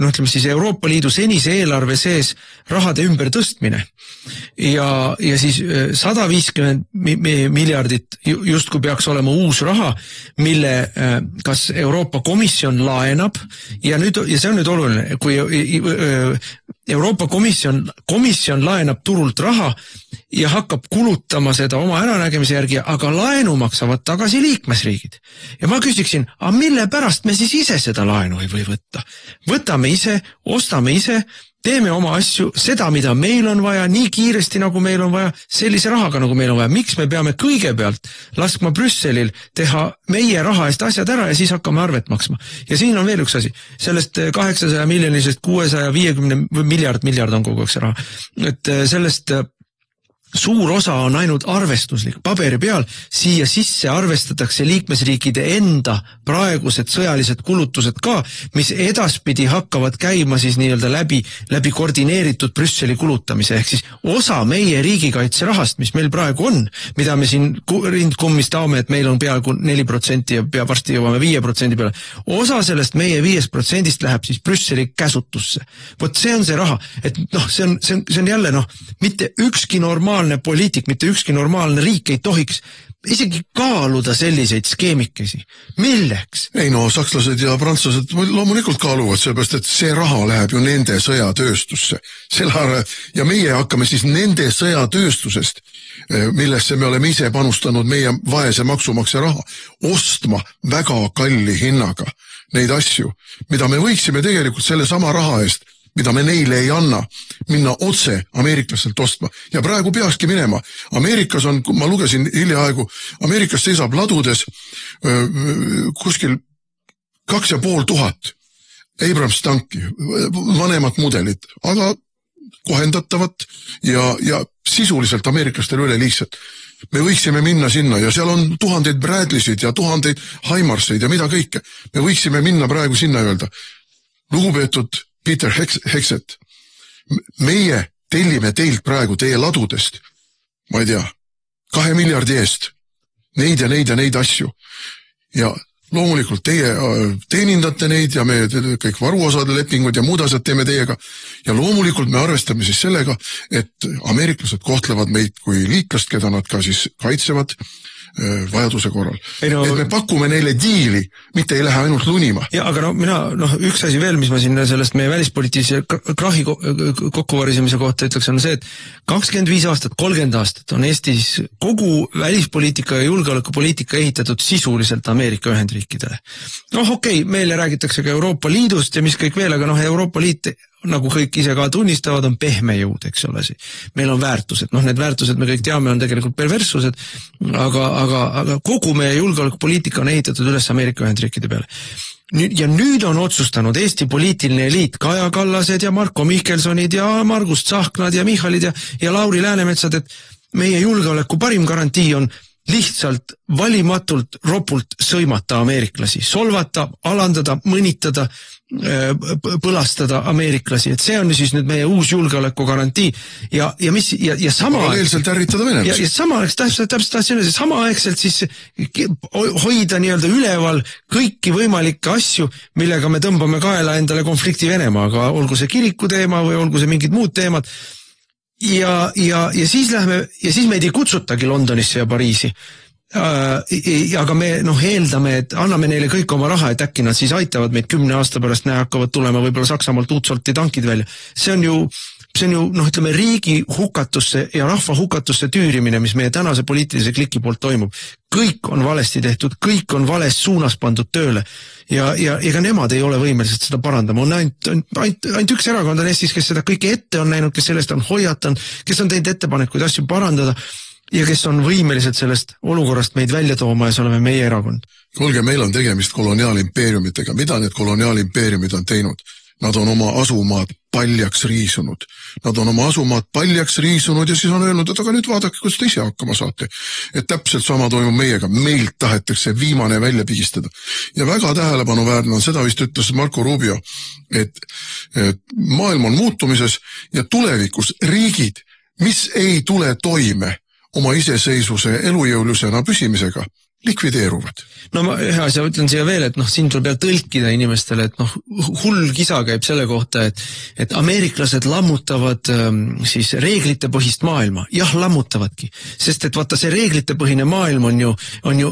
ütleme siis Euroopa Liidu senise eelarve sees rahade ümber tõstmine. Ja siis 150 miljardit justkui peaks olema uus raha, mille kas Euroopa Komisjon laenab ja see on nüüd oluline, kui Euroopa Komisjon laenab turult raha ja hakkab kulutama seda oma äranägemise järgi, aga laenu maksavad tagasi liikmesriigid. Ja ma küsiksin, mille pärast me siis ise seda laenu ei või võtta? Võtame ise, ostame ise, teeme oma asju, seda, mida meil on vaja, nii kiiresti, nagu meil on vaja, sellise rahaga, nagu meil on vaja. Miks me peame kõigepealt laskma Brüsselil teha meie raha eest asjad ära ja siis hakkame arvet maksma? Ja siin on veel üks asi. Sellest 800 miljonisest 650 miljard on kogu aeg see raha. Et sellest suur osa on ainult arvestuslik paberi peal, siia sisse arvestatakse liikmesriikide enda praegused sõjalised kulutused ka, mis edaspidi hakkavad käima siis nii-öelda läbi koordineeritud Brüsseli kulutamise, ehk siis osa meie riigikaitse rahast, mis meil praegu on, mida me siin rindkummis taome, et meil on peaaegu 4% ja varsti jõuame 5% peale, osa sellest meie 5% läheb siis Brüsseli käsutusse. Vot see on see raha, et see on jälle mitte ükski normaalne poliitik, mitte ükski normaalne riik ei tohiks isegi kaaluda selliseid skeemikesi. Milleks? Ei sakslased ja prantslased loomulikult kaaluvad, sellepärast, et see raha läheb ju nende sõjatööstusse. Ja meie hakkame siis nende sõjatööstusest, millesse me oleme ise panustanud meie vaese maksumaksja raha, ostma väga kalli hinnaga neid asju, mida me võiksime tegelikult selle sama raha eest, mida me neile ei anna, minna otse ameeriklaselt ostma. Ja praegu peakski minema. Ameerikas on, ma lugesin hiljaaegu, Ameerikas seisab ladudes kuskil 2500 Abrams tanki, vanemat mudelit, aga kohendatavat ja sisuliselt ameeriklastel üle lihtsalt. Me võiksime minna sinna ja seal on 1000 Bradleysid ja 1000 Himarseid ja mida kõike. Me võiksime minna praegu sinna öelda. Lugupeetud Peter Hexet, meie tellime teilt praegu teie ladudest, ma ei tea, 2 miljardi eest, neid ja neid asju. Ja loomulikult teie teenindate neid ja me kõik varuosade lepingud ja muud asjad teeme teiega. Ja loomulikult me arvestame siis sellega, et ameeriklased kohtlevad meid kui liitlast, keda nad ka siis kaitsevad vajaduse korral. Et me pakume neile diili, mitte ei lähe ainult lunima. Ja, aga üks asi veel, mis ma siin sellest meie välispoliitilise krahi kokkuvarisemise kohta ütleks, on see, et 25 aastat, 30 aastat on Eestis kogu välispoliitika ja julgeolekupoliitika ehitatud sisuliselt Ameerika Ühendriikidele. Okei, meile räägitakse ka Euroopa Liidust ja mis kõik veel, aga Euroopa Liit, nagu kõik ise ka tunnistavad, on pehme jõud, eks ole. Meil on väärtused. Need väärtused me kõik teame on tegelikult perverssused, aga kogu meie julgeolekupoliitika on ehitatud üles Ameerika Ühendriikide peale. Ja nüüd on otsustanud Eesti poliitiline eliit, Kaja Kallased ja Marko Mihkelsonid ja Margus Tsahknad ja Michalid ja Lauri Läänemetsad, et meie julgeoleku parim garantii on lihtsalt valimatult ropult sõimata ameeriklasi, solvata, alandada, mõnitada põlastada ameeriklasi, et see on siis nüüd meie uus julgeoleku garantii ja paralleelselt ärritada venelasi. Ja samaaegselt, täpselt samaaegselt siis hoida nii-öelda üleval kõiki võimalikke asju, millega me tõmbame kaela endale konflikti Venemaaga, olgu see kiriku teema või olgu see mingid muud teemad. Ja siis meid ei kutsutagi Londonisse ja Pariisi. Aga me eeldame, et anname neile kõik oma raha, et äkki nad siis aitavad meid 10 aasta pärast, hakkavad tulema võib-olla Saksamaalt uudsorti tankid välja. See on ju ütleme riigi hukatusse ja rahva hukatusse tüürimine, mis meie tänase poliitilise kliki poolt toimub. Kõik on valesti tehtud, kõik on vales suunas pandud tööle ja ega nemad ei ole võimelised seda parandama. On ainult üks erakond on Eestis, kes seda kõike ette on näinud, kes sellest on hoiatanud, kes on teinud ettepanekuid asju parandada ja kes on võimelised sellest olukorrast meid välja tooma ja see oleme meie erakond. Kuulge, meil on tegemist koloniaalimpeeriumitega. Mida need koloniaalimpeeriumid on teinud? Nad on oma asumaad paljaks riisunud. Nad on oma asumaad paljaks riisunud ja siis on öelnud, et aga nüüd vaadake, kuidas te ise hakkama saate. Et täpselt sama toimub meiega. Meilt tahetakse viimane välja pigistada. Ja väga tähelepanuväärne on, seda vist ütles Marco Rubio, et maailm on muutumises ja tulevikus riigid, mis ei tule toime oma iseseisvuse elujõulusena püsimisega, likvideeruvad. No ma ühe asja ütlen siia veel, et siin tuleb tõlkida inimestele, et hull kisa käib selle kohta, et ameeriklased lammutavad siis reeglitepõhist maailma. Jah, lammutavadki. Sest et vaata, see reeglitepõhine maailm on ju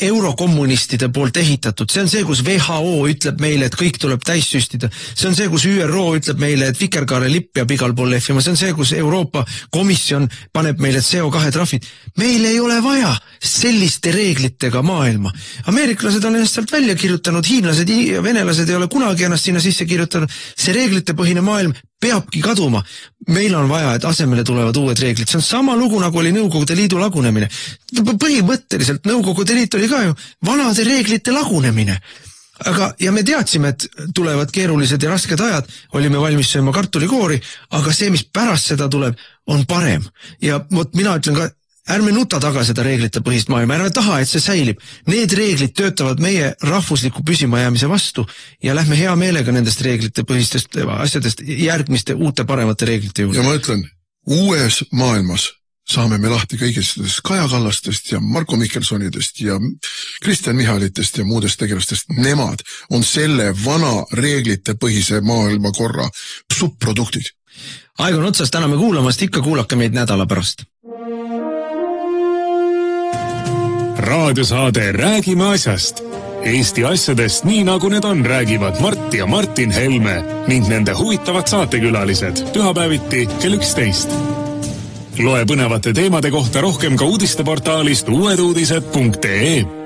eurokommunistide poolt ehitatud. See on see, kus WHO ütleb meile, et kõik tuleb täis süstida. See on see, kus ÜRO ütleb meile, et vikerkaare lipp peab igal pool lehvima. See on see, kus Euroopa Komisjon paneb meile CO2 trahvid. Meil ei ole vaja selliste reeglitega maailma. Ameeriklased on ennast sealt välja kirjutanud, hiinlased ja venelased ei ole kunagi ennast sinna sisse kirjutanud. See reeglitepõhine maailm peabki kaduma. Meil on vaja, et asemele tulevad uued reeglid. See on sama lugu, nagu oli Nõukogude Liidu lagunemine. Põhimõtteliselt Nõukogude Liit oli ka ju vanade reeglite lagunemine. Ja me teadsime, et tulevad keerulised ja rasked ajad, olime valmis sööma kartulikoori, aga see, mis pärast seda tuleb, on parem. Ja mina ütlen ka, ärme nuta taga seda reeglite põhist maailma, ärme taha, et see säilib. Need reeglid töötavad meie rahvusliku püsimajäämise vastu ja lähme hea meelega nendest reeglite põhistest asjadest järgmiste uute paremate reeglite juurde. Ja ma ütlen, uues maailmas saame me lahti kõigest Kaja Kallastest ja Marko Mikkelsonidest ja Kristjan Michalitest ja muudest tegelastest. Nemad on selle vana reeglite põhise maailmakorra subproduktid. Aeg on otsas, täname kuulamast, ikka kuulake meid nädala pärast. Raadiosaade Räägime asjast. Eesti asjadest nii nagu need on, räägivad Mart ja Martin Helme ning nende huvitavad saatekülalised pühapäeviti kell 11. Loe põnevate teemade kohta rohkem ka uudisteportaalist uueduudised.ee.